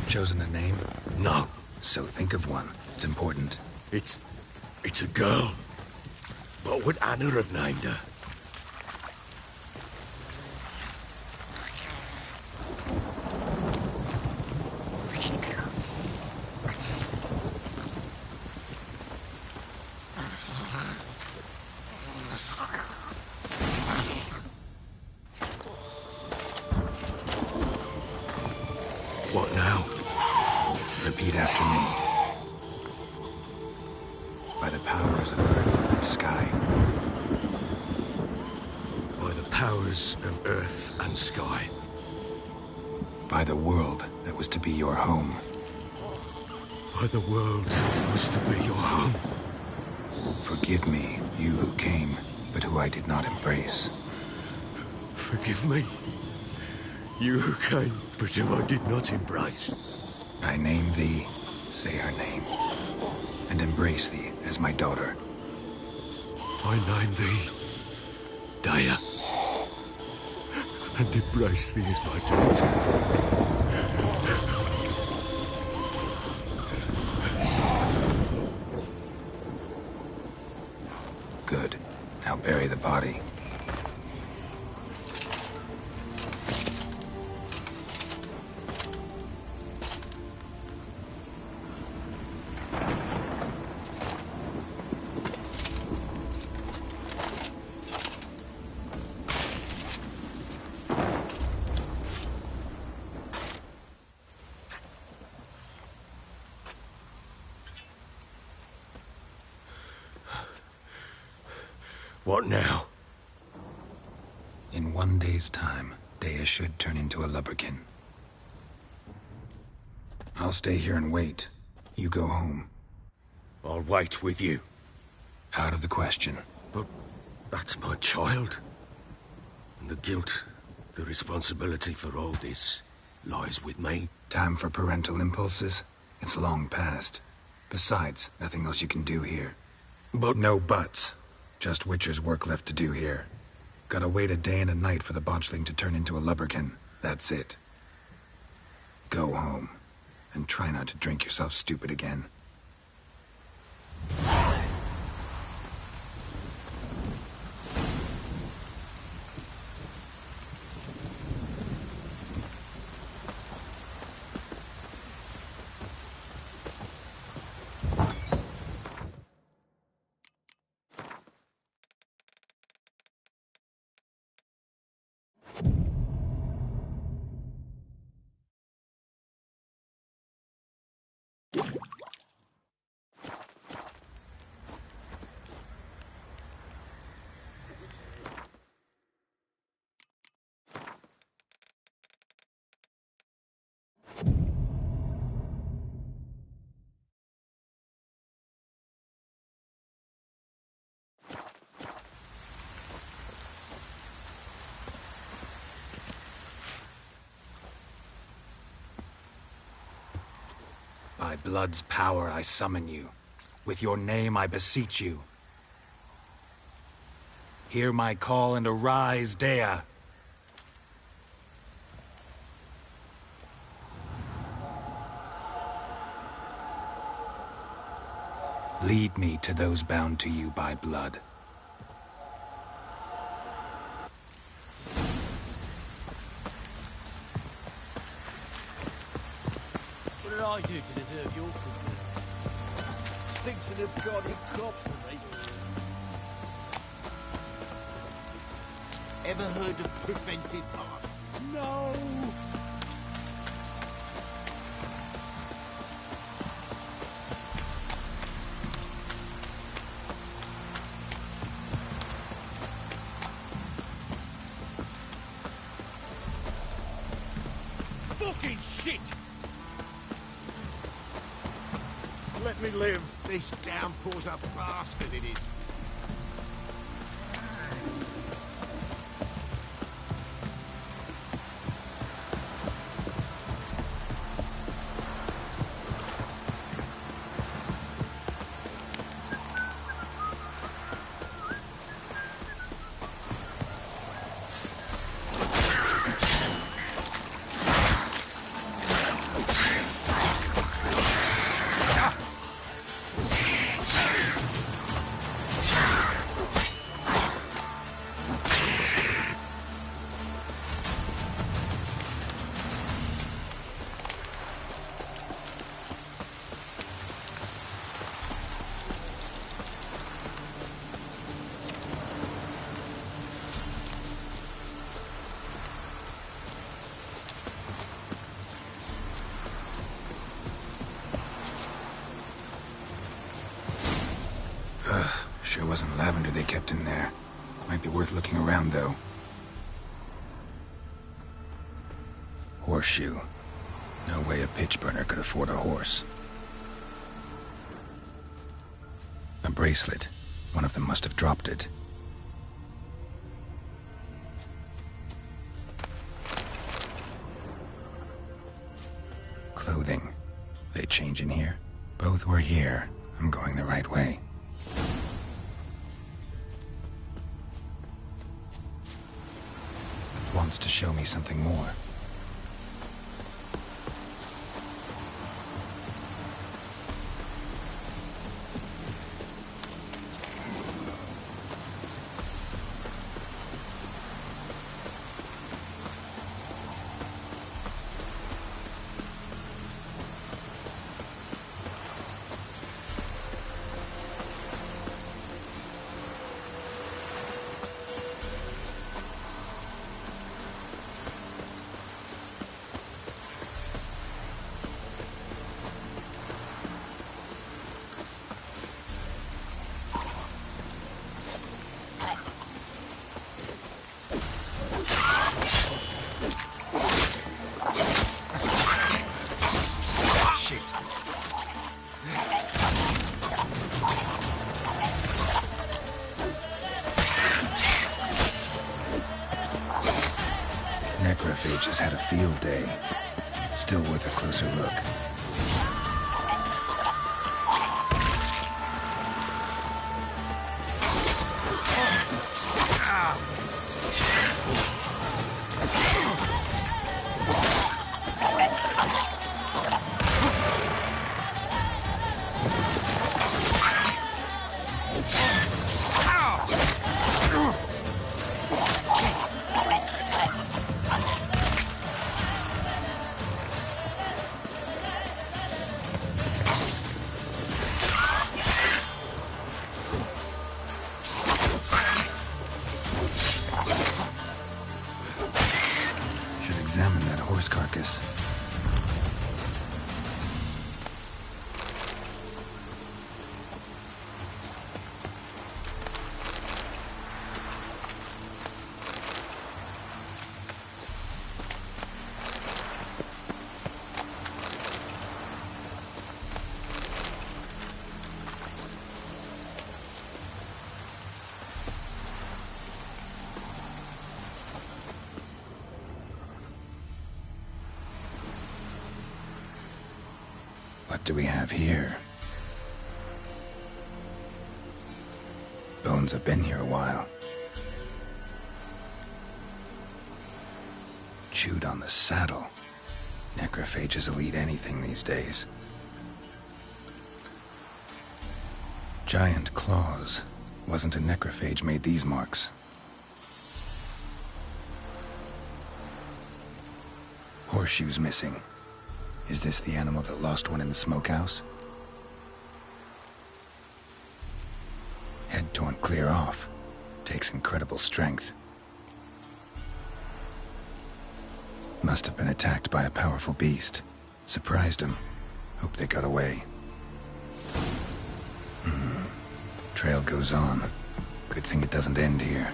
Chosen a name? No. So think of one. It's important. It's a girl. What would Anna have named her? What now? Repeat after me. By the powers of earth and sky. By the powers of earth and sky. By the world that was to be your home. By the world that was to be your home. Forgive me, you who came, but who I did not embrace. Forgive me. You who came, but who I did not embrace. I name thee, say her name, and embrace thee as my daughter. I name thee Daya. and embrace thee as my daughter. Good. Now bury the body. What now? In 1 day's time, Dea should turn into a lubberkin. I'll stay here and wait. You go home. I'll wait with you. Out of the question. But that's my child. And the guilt, the responsibility for all this lies with me. Time for parental impulses? It's long past. Besides, nothing else you can do here. But... No buts. Just Witcher's work left to do here. Gotta wait a day and a night for the botchling to turn into a lubberkin. That's it. Go home. And try not to drink yourself stupid again. By blood's power I summon you. With your name I beseech you. Hear my call and arise, Dea. Lead me to those bound to you by blood. What did I do to deserve your company? Stinks enough guarding corpse to me. Ever heard of preventive harm? No! Fucking shit! Let me live. This downpour's a bastard, it is. Sure wasn't lavender they kept in there. Might be worth looking around, though. Horseshoe. No way a pitch burner could afford a horse. A bracelet. One of them must have dropped it. Clothing. They change in here? Both were here. I'm going the right way. wants to show me something more. Necrophages had a field day. Still worth a closer look. Examine that horse carcass. What do we have here? Bones have been here a while. Chewed on the saddle. Necrophages will eat anything these days. Giant claws. Wasn't a necrophage made these marks. Horseshoes missing. Is this the animal that lost one in the smokehouse? Head torn clear off. Takes incredible strength. Must have been attacked by a powerful beast. Surprised him. Hope they got away. Trail goes on. Good thing it doesn't end here.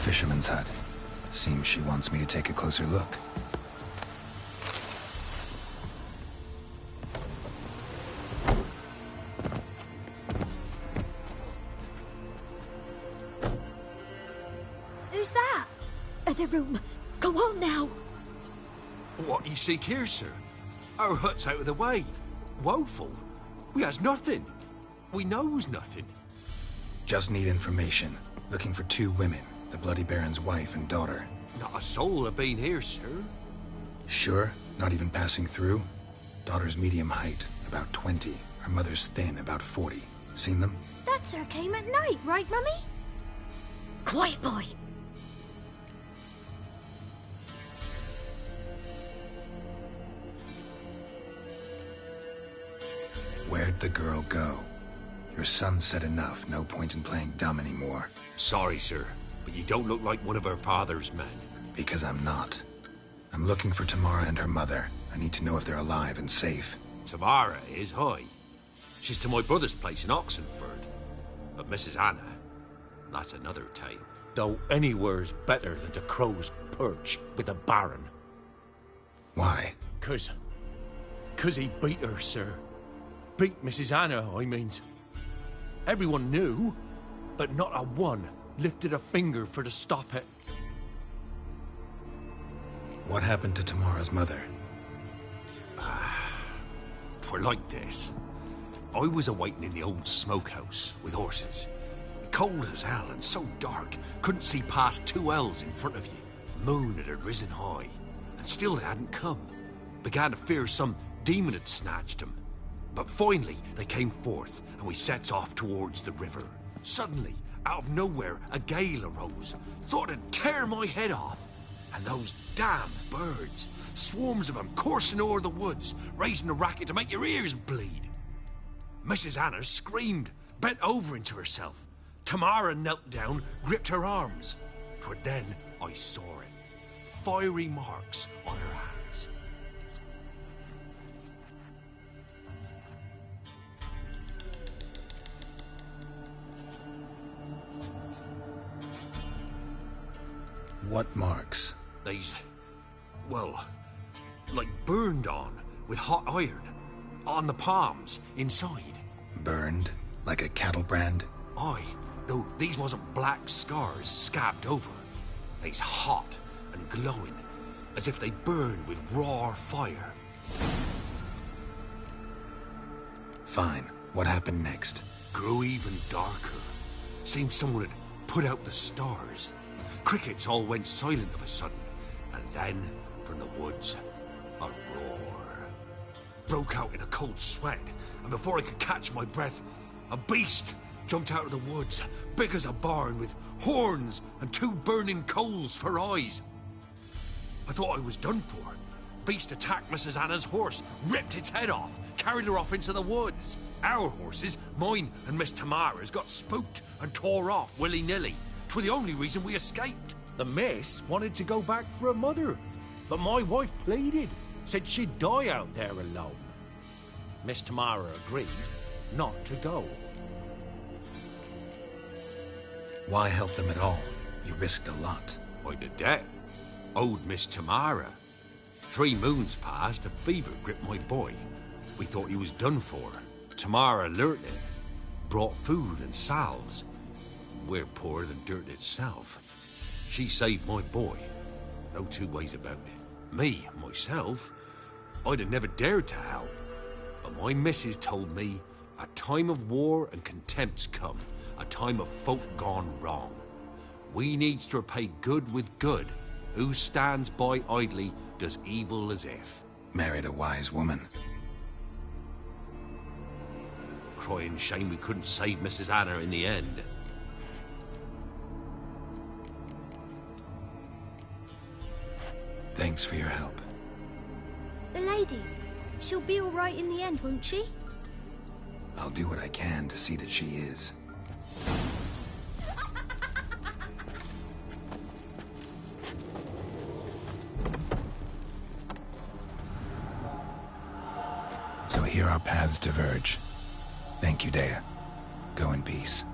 Fisherman's hut. Seems she wants me to take a closer look. Who's that? The room. Go on now. What you seek here, sir? Our hut's out of the way. Woeful. We has nothing. We knows nothing. Just need information. Looking for 2 women. The Bloody Baron's wife and daughter. Not a soul have been here, sir. Sure? Not even passing through? Daughter's medium height, about 20. Her mother's thin, about 40. Seen them? That sir came at night, right, Mummy? Quiet, boy. Where'd the girl go? Your son said enough. No point in playing dumb anymore. Sorry, sir, but you don't look like one of her father's men. Because I'm not. I'm looking for Tamara and her mother. I need to know if they're alive and safe. Tamara is, hi. She's to my brother's place in Oxenford. But Mrs. Anna, that's another tale. Though anywhere's better than the Crow's Perch with the Baron. Why? 'Cause he beat her, sir. Beat Mrs. Anna, I means. Everyone knew, but not a one lifted a finger for to stop it. What happened to Tamara's mother? Twere like this. I was awaiting in the old smokehouse with horses. Cold as hell and so dark, couldn't see past 2 ells in front of you. Moon had risen high, and still they hadn't come. Began to fear some demon had snatched them. But finally, they came forth, and we sets off towards the river. Suddenly, out of nowhere, a gale arose. Thought it'd tear my head off. And those damn birds, swarms of them coursing o'er the woods, raising a racket to make your ears bleed. Mrs. Anna screamed, bent over into herself. Tamara knelt down, gripped her arms. 'Twere then I saw it. Fiery marks on her hands. What marks? They's, well, like burned on with hot iron. On the palms, inside. Burned? Like a cattle brand? Aye, though these wasn't black scars scabbed over. They's hot and glowing, as if they burned with raw fire. Fine. What happened next? Grew even darker. Seemed someone had put out the stars. Crickets all went silent of a sudden, and then, from the woods, a roar. Broke out in a cold sweat, and before I could catch my breath, a beast jumped out of the woods, big as a barn, with horns and 2 burning coals for eyes. I thought I was done for. Beast attacked Mrs. Anna's horse, ripped its head off, carried her off into the woods. Our horses, mine and Miss Tamara's, got spooked and tore off willy-nilly. 'Twere the only reason we escaped. The miss wanted to go back for her mother, but my wife pleaded, said she'd die out there alone. Miss Tamara agreed not to go. Why help them at all? You risked a lot. By the debt. Owed Miss Tamara. 3 moons passed, a fever gripped my boy. We thought he was done for. Tamara learnt it. Brought food and salves. We're poorer than dirt itself. She saved my boy. No 2 ways about it. Me, myself, I'd have never dared to help. But my missus told me a time of war and contempt's come. A time of folk gone wrong. We needs to repay good with good. Who stands by idly does evil as if. Married a wise woman. Crying shame we couldn't save Mrs. Anna in the end. Thanks for your help. The lady, she'll be all right in the end, won't she? I'll do what I can to see that she is. So here our paths diverge. Thank you, Dea. Go in peace.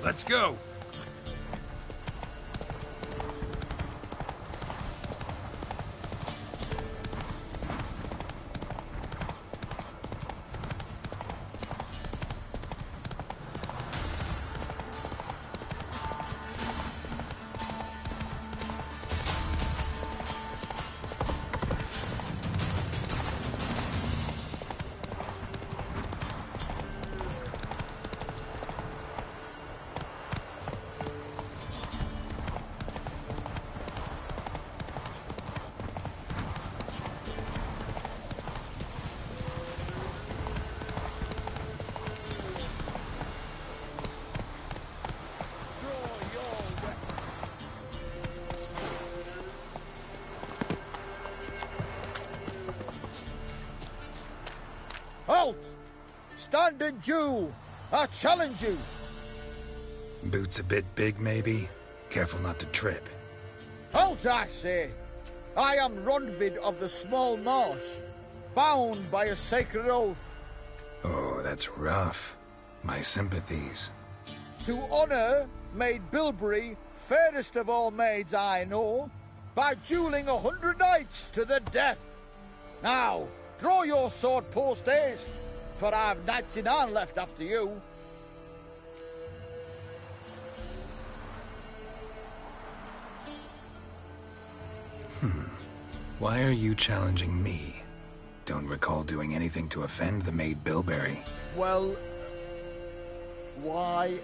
Let's go. Halt! Stand and duel! I challenge you! Boots a bit big, maybe? Careful not to trip. Halt, I say! I am Ronvid of the Small Marsh, bound by a sacred oath. Oh, that's rough. My sympathies. To honour Maid Bilberry, fairest of all maids I know, by duelling 100 knights to the death. Now, draw your sword post haste, for I've knights in hand left after you. Why are you challenging me? Don't recall doing anything to offend the Maid Bilberry. Well, why...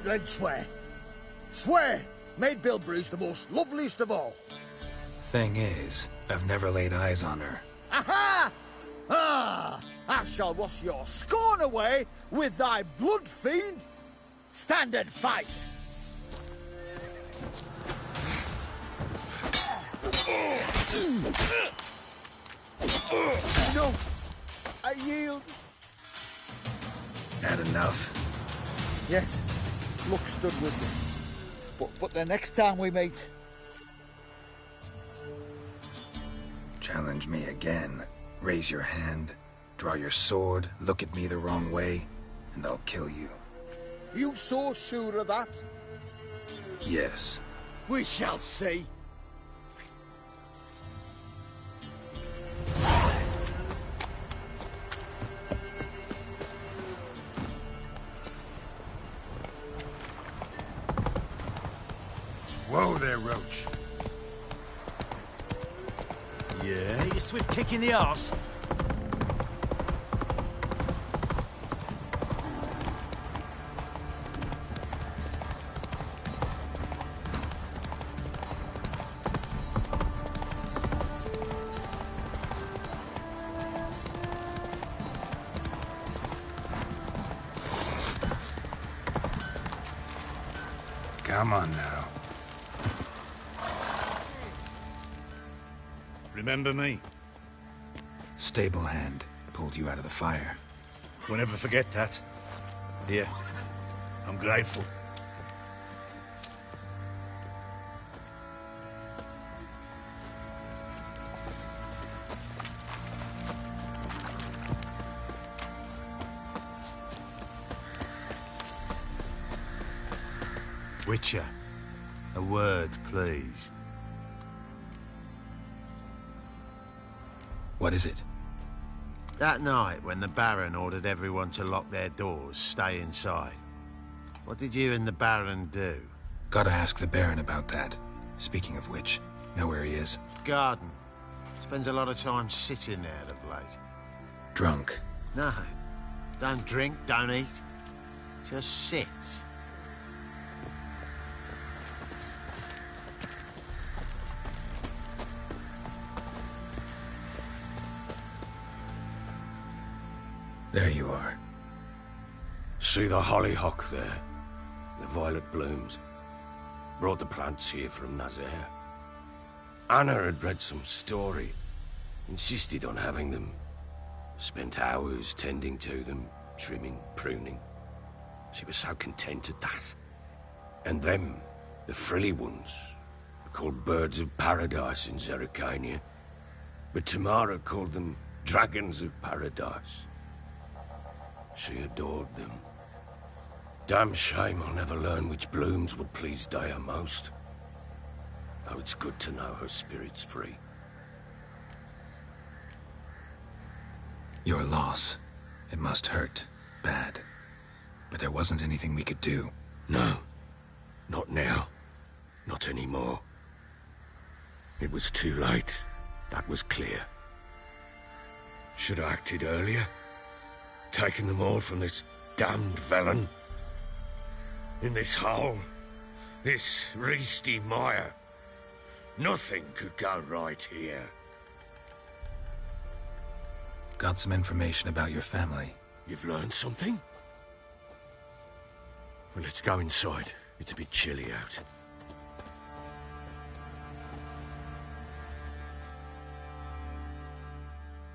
then swear. Swear! Maid Bilberry's the most loveliest of all. Thing is, I've never laid eyes on her. Aha! Ah! I shall wash your scorn away with thy blood, fiend! Stand and fight! No! I yield! Had enough? Yes, luck stood with me. But the next time we meet... Challenge me again. Raise your hand, draw your sword, look at me the wrong way, and I'll kill you. You so sure of that? Yes. We shall see. Whoa there, Roach. Yeah? Need a swift kick in the arse? Come on now. Remember me? Stable hand pulled you out of the fire. We'll never forget that. Here, I'm grateful. Witcher, a word, please. What is it? That night, when the Baron ordered everyone to lock their doors, stay inside, what did you and the Baron do? Gotta ask the Baron about that. Speaking of which, know where he is? Garden. Spends a lot of time sitting there of late. Drunk. No. Don't drink, don't eat. Just sits. There you are. See the hollyhock there? The violet blooms. Brought the plants here from Nazaire. Anna had read some story. Insisted on having them. Spent hours tending to them, trimming, pruning. She was so content at that. And them, the frilly ones, are called birds of paradise in Zerrikania. But Tamara called them dragons of paradise. She adored them. Damn shame I'll never learn which blooms would please Dea most. Though it's good to know her spirit's free. Your loss. It must hurt. Bad. But there wasn't anything we could do. No. Not now. Not anymore. It was too late. That was clear. Should have acted earlier. Taken them all from this damned villain. In this hole. This reesty mire. Nothing could go right here. Got some information about your family. You've learned something? Well, let's go inside. It's a bit chilly out.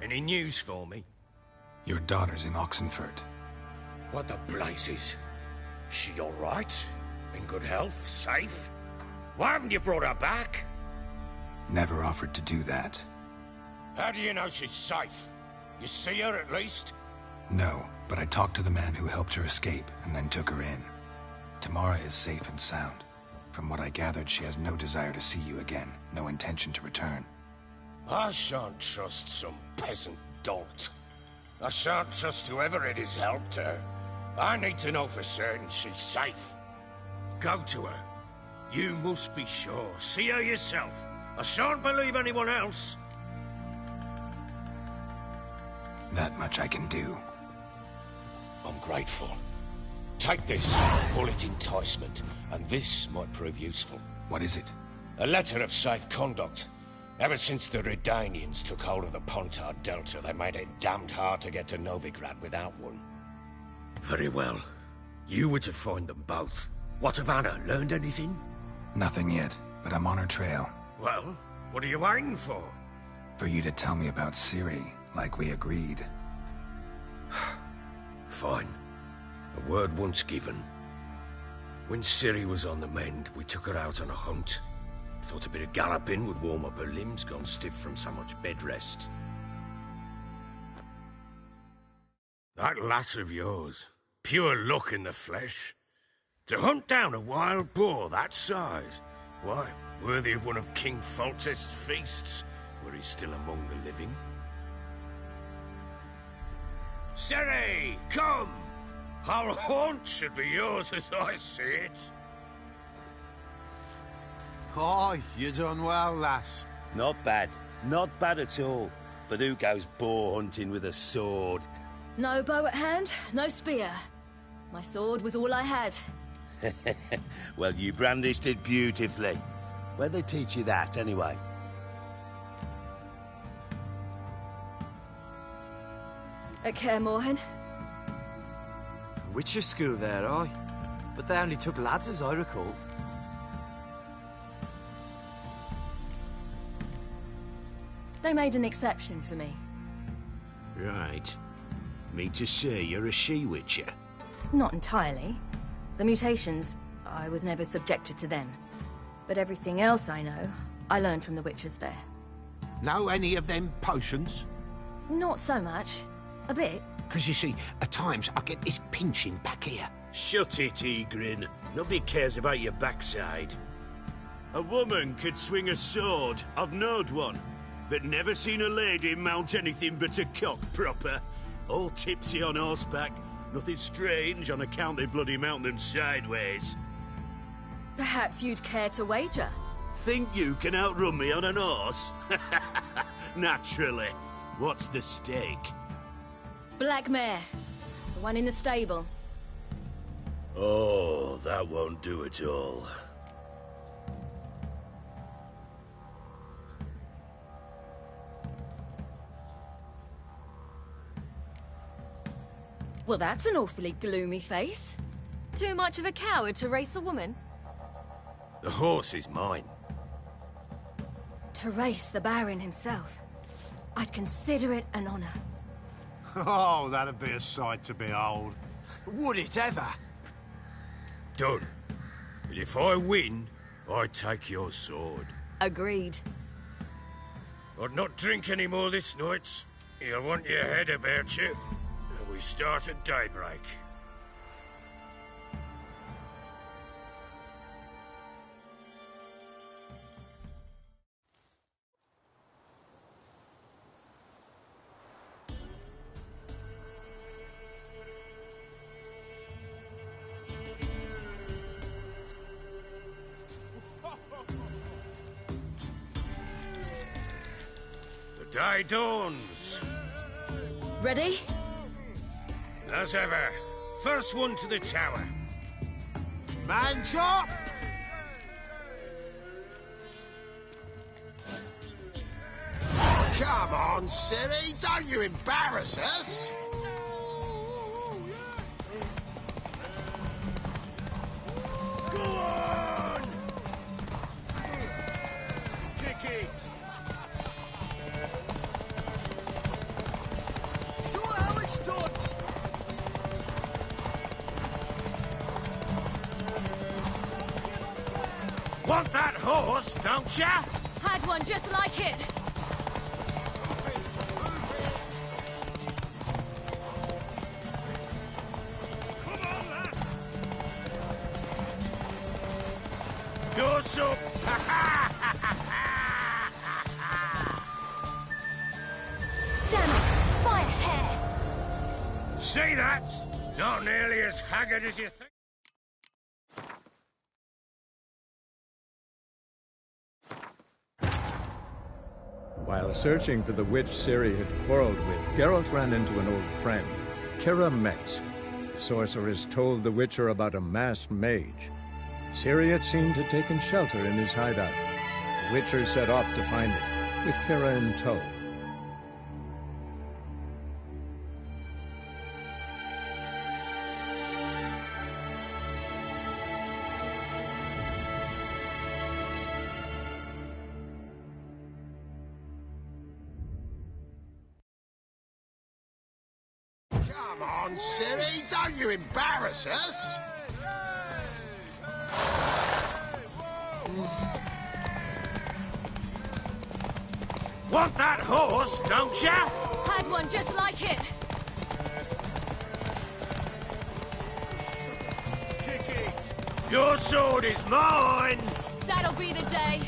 Any news for me? Your daughter's in Oxenford. What the blazes? She all right? In good health? Safe? Why haven't you brought her back? Never offered to do that. How do you know she's safe? You see her at least? No, but I talked to the man who helped her escape and then took her in. Tamara is safe and sound. From what I gathered, she has no desire to see you again, no intention to return. I shan't trust some peasant dolt. I shan't trust whoever it is helped her. I need to know for certain she's safe. Go to her. You must be sure. See her yourself. I shan't believe anyone else. That much I can do. I'm grateful. Take this, call it enticement, and this might prove useful. What is it? A letter of safe conduct. Ever since the Redanians took hold of the Pontar Delta, they made it damned hard to get to Novigrad without one. Very well. You were to find them both. What of Anna? Learned anything? Nothing yet, but I'm on her trail. Well, what are you waiting for? For you to tell me about Ciri, like we agreed. Fine. A word once given. When Ciri was on the mend, we took her out on a hunt. Thought a bit of galloping would warm up her limbs, gone stiff from so much bed rest. That lass of yours, pure luck in the flesh. To hunt down a wild boar that size, why, worthy of one of King Foltest's feasts, were he still among the living. Ciri, come! Our haunt should be yours as I see it. Aye, you done well, lass. Not bad. Not bad at all. But who goes boar hunting with a sword? No bow at hand, no spear. My sword was all I had. Well, you brandished it beautifully. Where'd they teach you that, anyway? At Kaer Morhen. Witcher school there, aye. But they only took lads, as I recall. They made an exception for me. Right. Mean to say you're a she-witcher? Not entirely. The mutations, I was never subjected to them. But everything else I know, I learned from the witches there. Know any of them potions? Not so much. A bit. Because you see, at times I get this pinching back here. Shut it, Egrin. Nobody cares about your backside. A woman could swing a sword. I've knowed one. But never seen a lady mount anything but a cock proper. All tipsy on horseback. Nothing strange on account they bloody mount them sideways. Perhaps you'd care to wager? Think you can outrun me on an horse? Naturally. What's the stake? Black mare. The one in the stable. Oh, that won't do it all. Well, that's an awfully gloomy face. Too much of a coward to race a woman? The horse is mine. To race the Baron himself. I'd consider it an honor. Oh, that'd be a sight to behold. Would it ever? Done. But if I win, I take your sword. Agreed. I'd not drink any more this night. You'll want your head about you. And we start at daybreak. Day dawns. Ready? As ever. First one to the tower. Man chop! Come on, Siri, don't you embarrass us! Go on! Kick it! Show how it's done! Want that horse, don't ya? Had one just like it. You're so... Damn it! By a hair! See that? Not nearly as haggard as you think. While searching for the witch Ciri had quarreled with, Geralt ran into an old friend, Kira Metz. The sorceress told the Witcher about a masked mage. Ciri had seemed to have taken shelter in his hideout. The Witcher set off to find it, with Kira in tow. Come on, Siri, don't you embarrass us! Want that horse, don't ya? Had one just like it. Kick it! Your sword is mine! That'll be the day.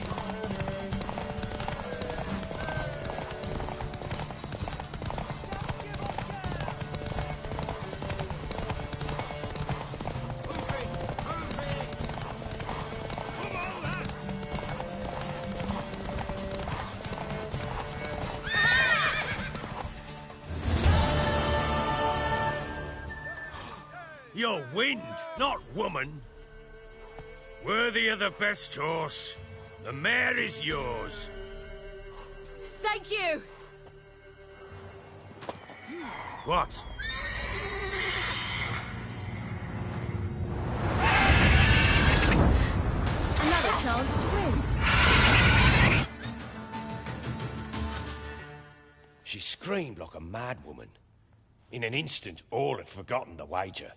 You're wind, not woman. Worthy of the best horse. The mare is yours. Thank you. What? Another chance to win. She screamed like a madwoman. In an instant, all had forgotten the wager.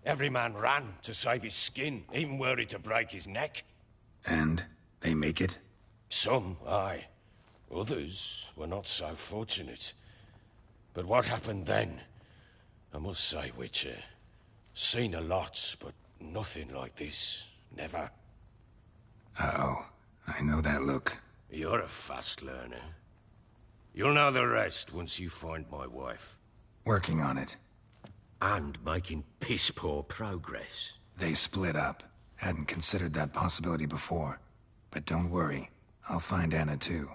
Every man ran to save his skin, even were he to break his neck. And they make it? Some, aye. Others were not so fortunate. But what happened then? I must say, Witcher, seen a lot, but nothing like this. Never. Uh-oh. I know that look. You're a fast learner. You'll know the rest once you find my wife. Working on it. And making piss-poor progress. They split up. Hadn't considered that possibility before. But don't worry. I'll find Anna too.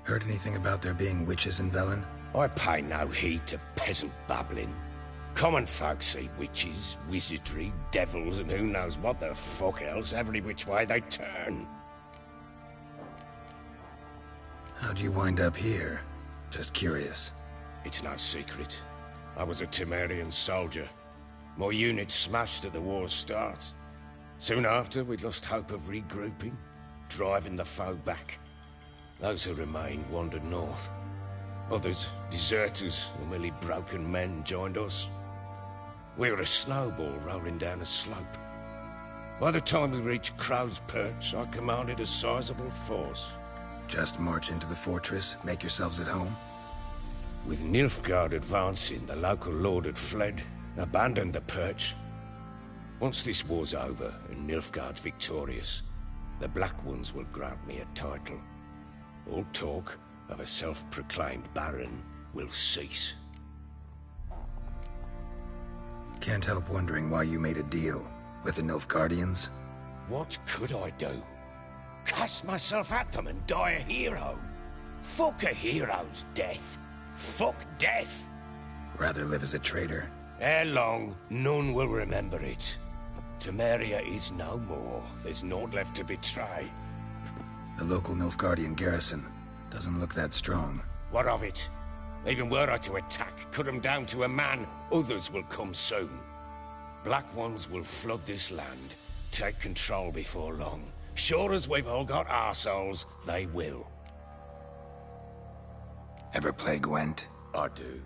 Heard anything about there being witches in Velen? I pay no heed to peasant babbling. Common folk see witches, wizardry, devils, and who knows what the fuck else every which way they turn. How'd you wind up here? Just curious. It's no secret. I was a Temerian soldier. My unit smashed at the war's start. Soon after, we'd lost hope of regrouping, driving the foe back. Those who remained wandered north. Others, deserters or merely broken men, joined us. We were a snowball rolling down a slope. By the time we reached Crow's Perch, I commanded a sizable force. Just march into the fortress, make yourselves at home? With Nilfgaard advancing, the local lord had fled, abandoned the Perch. Once this war's over and Nilfgaard's victorious, the Black Ones will grant me a title. All talk of a self-proclaimed baron will cease. Can't help wondering why you made a deal with the Nilfgaardians. What could I do? Cast myself at them and die a hero. Fuck a hero's death. Fuck death. Rather live as a traitor. Ere long, none will remember it. Temeria is no more. There's naught left to betray. The local Nilfgaardian garrison doesn't look that strong. What of it? Even were I to attack, cut them down to a man, others will come soon. Black Ones will flood this land, take control before long. Sure as we've all got arseholes, they will. Ever play Gwent? I do.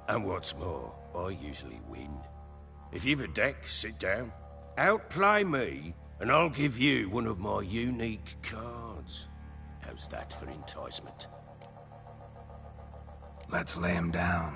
And what's more, I usually win. If you've a deck, sit down. Outplay me, and I'll give you one of my unique cards. How's that for enticement? Let's lay him down.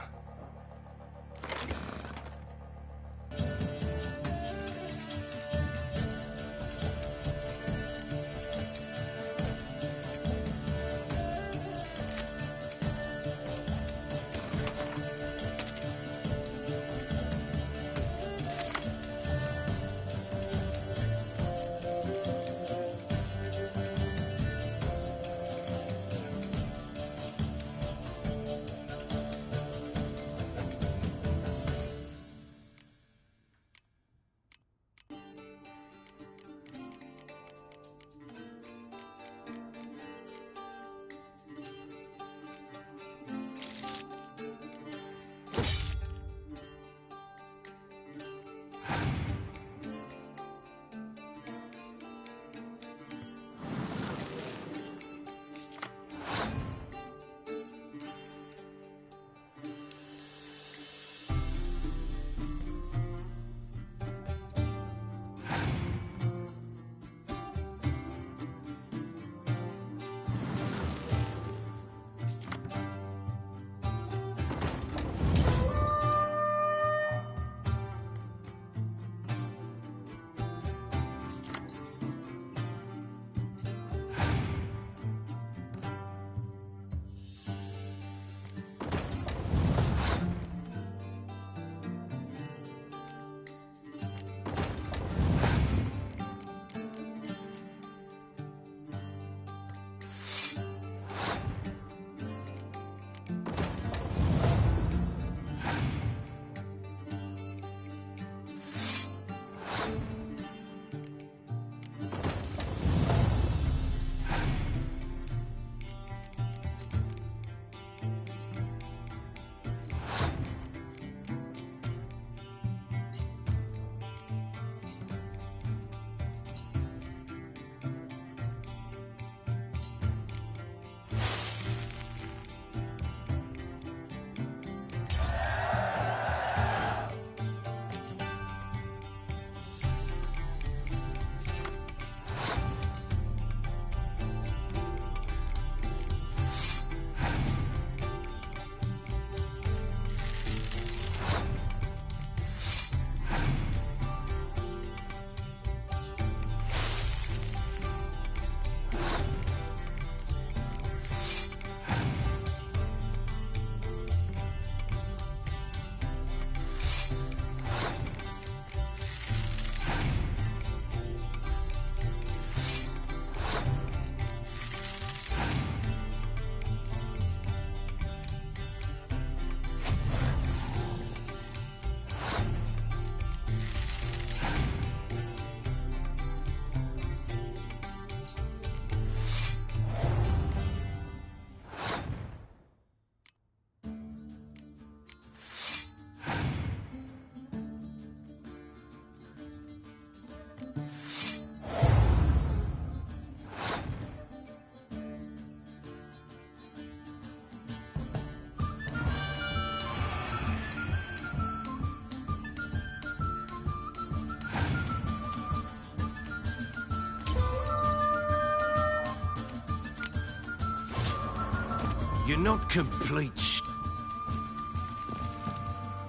You're not complete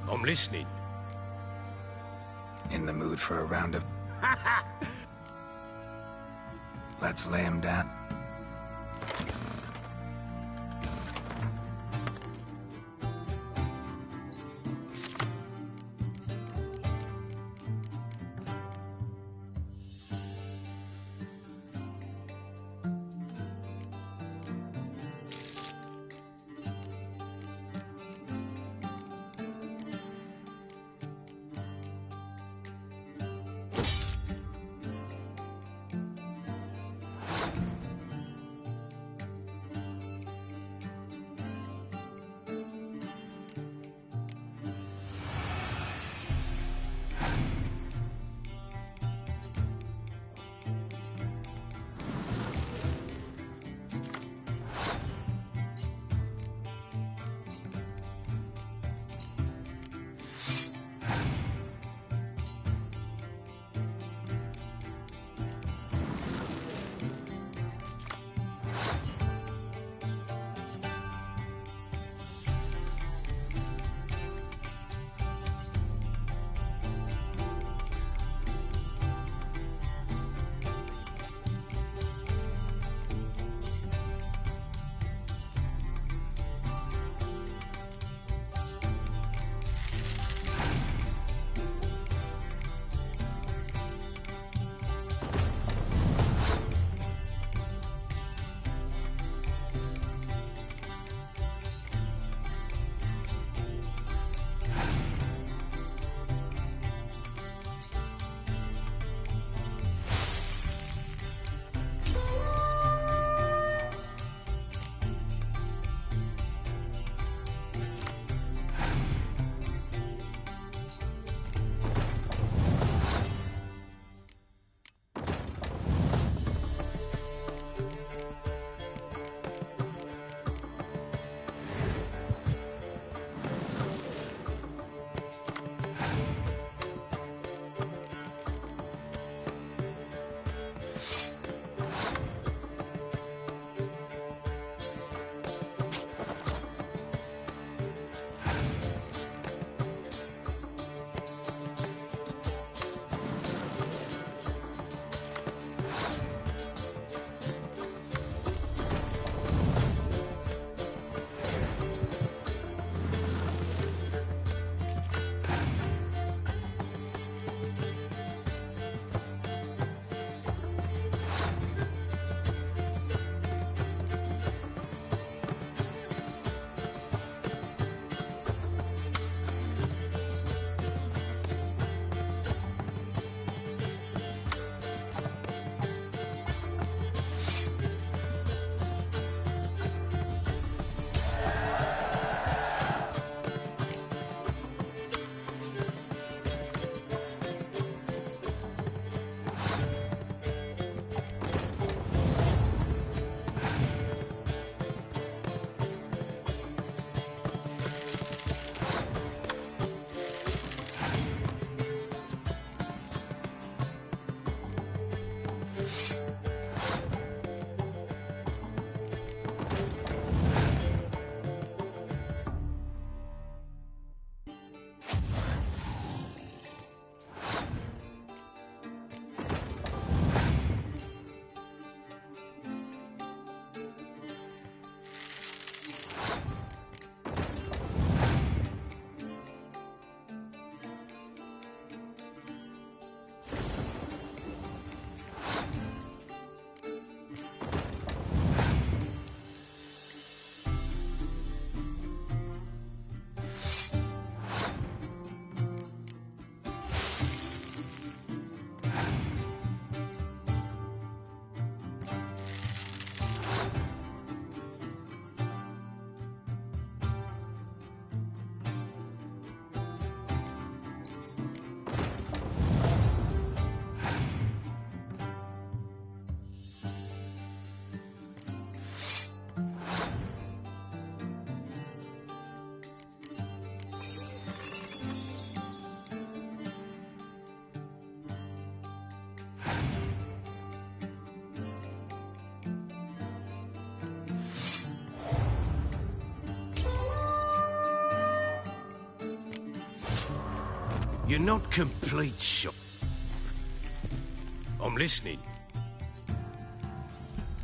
I'm listening. In the mood for a round of... Let's lay him down. You're not complete I'm listening.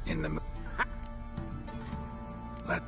In the... Let...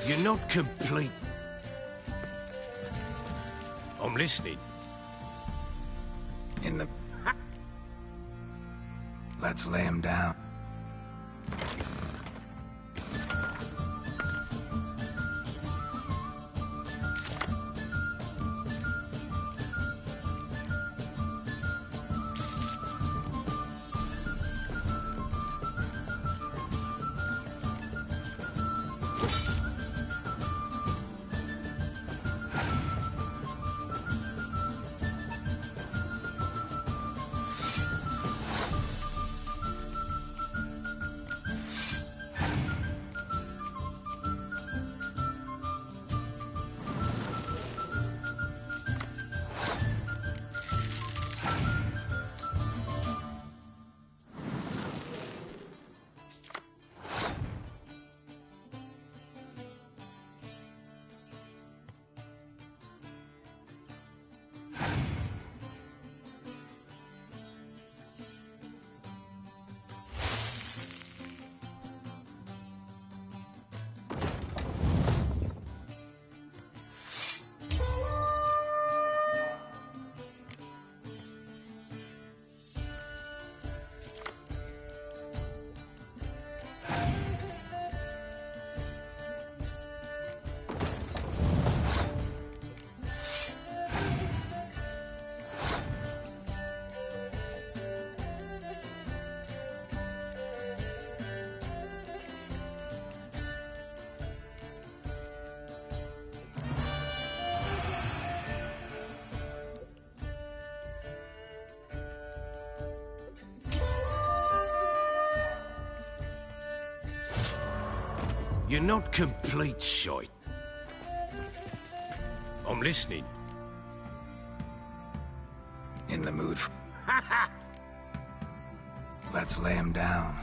You're not complete. I'm listening. In the... Let's lay him down. You're not complete shite. I'm listening. In the mood for... Let's lay him down.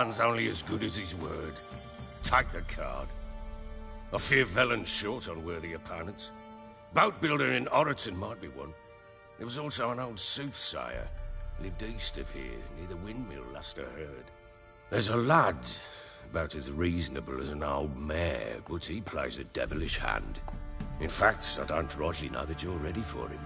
man's only as good as his word. Take the card. I fear Velen's short on worthy opponents. Boat builder in Oroton might be one. There was also an old soothsayer. Lived east of here, near the windmill, last I heard. There's a lad, about as reasonable as an old mare, but he plays a devilish hand. In fact, I don't rightly know that you're ready for him.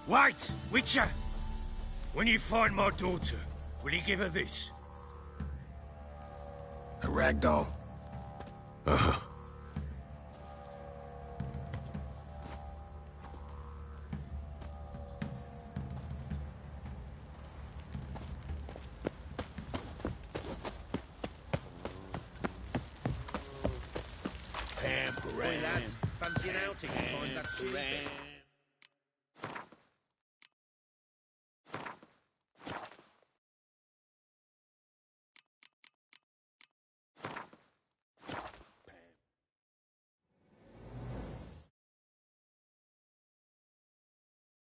Wait, Witcher! When you find my daughter, will you give her this? A rag doll. Uh-huh. Fancy an outing to find that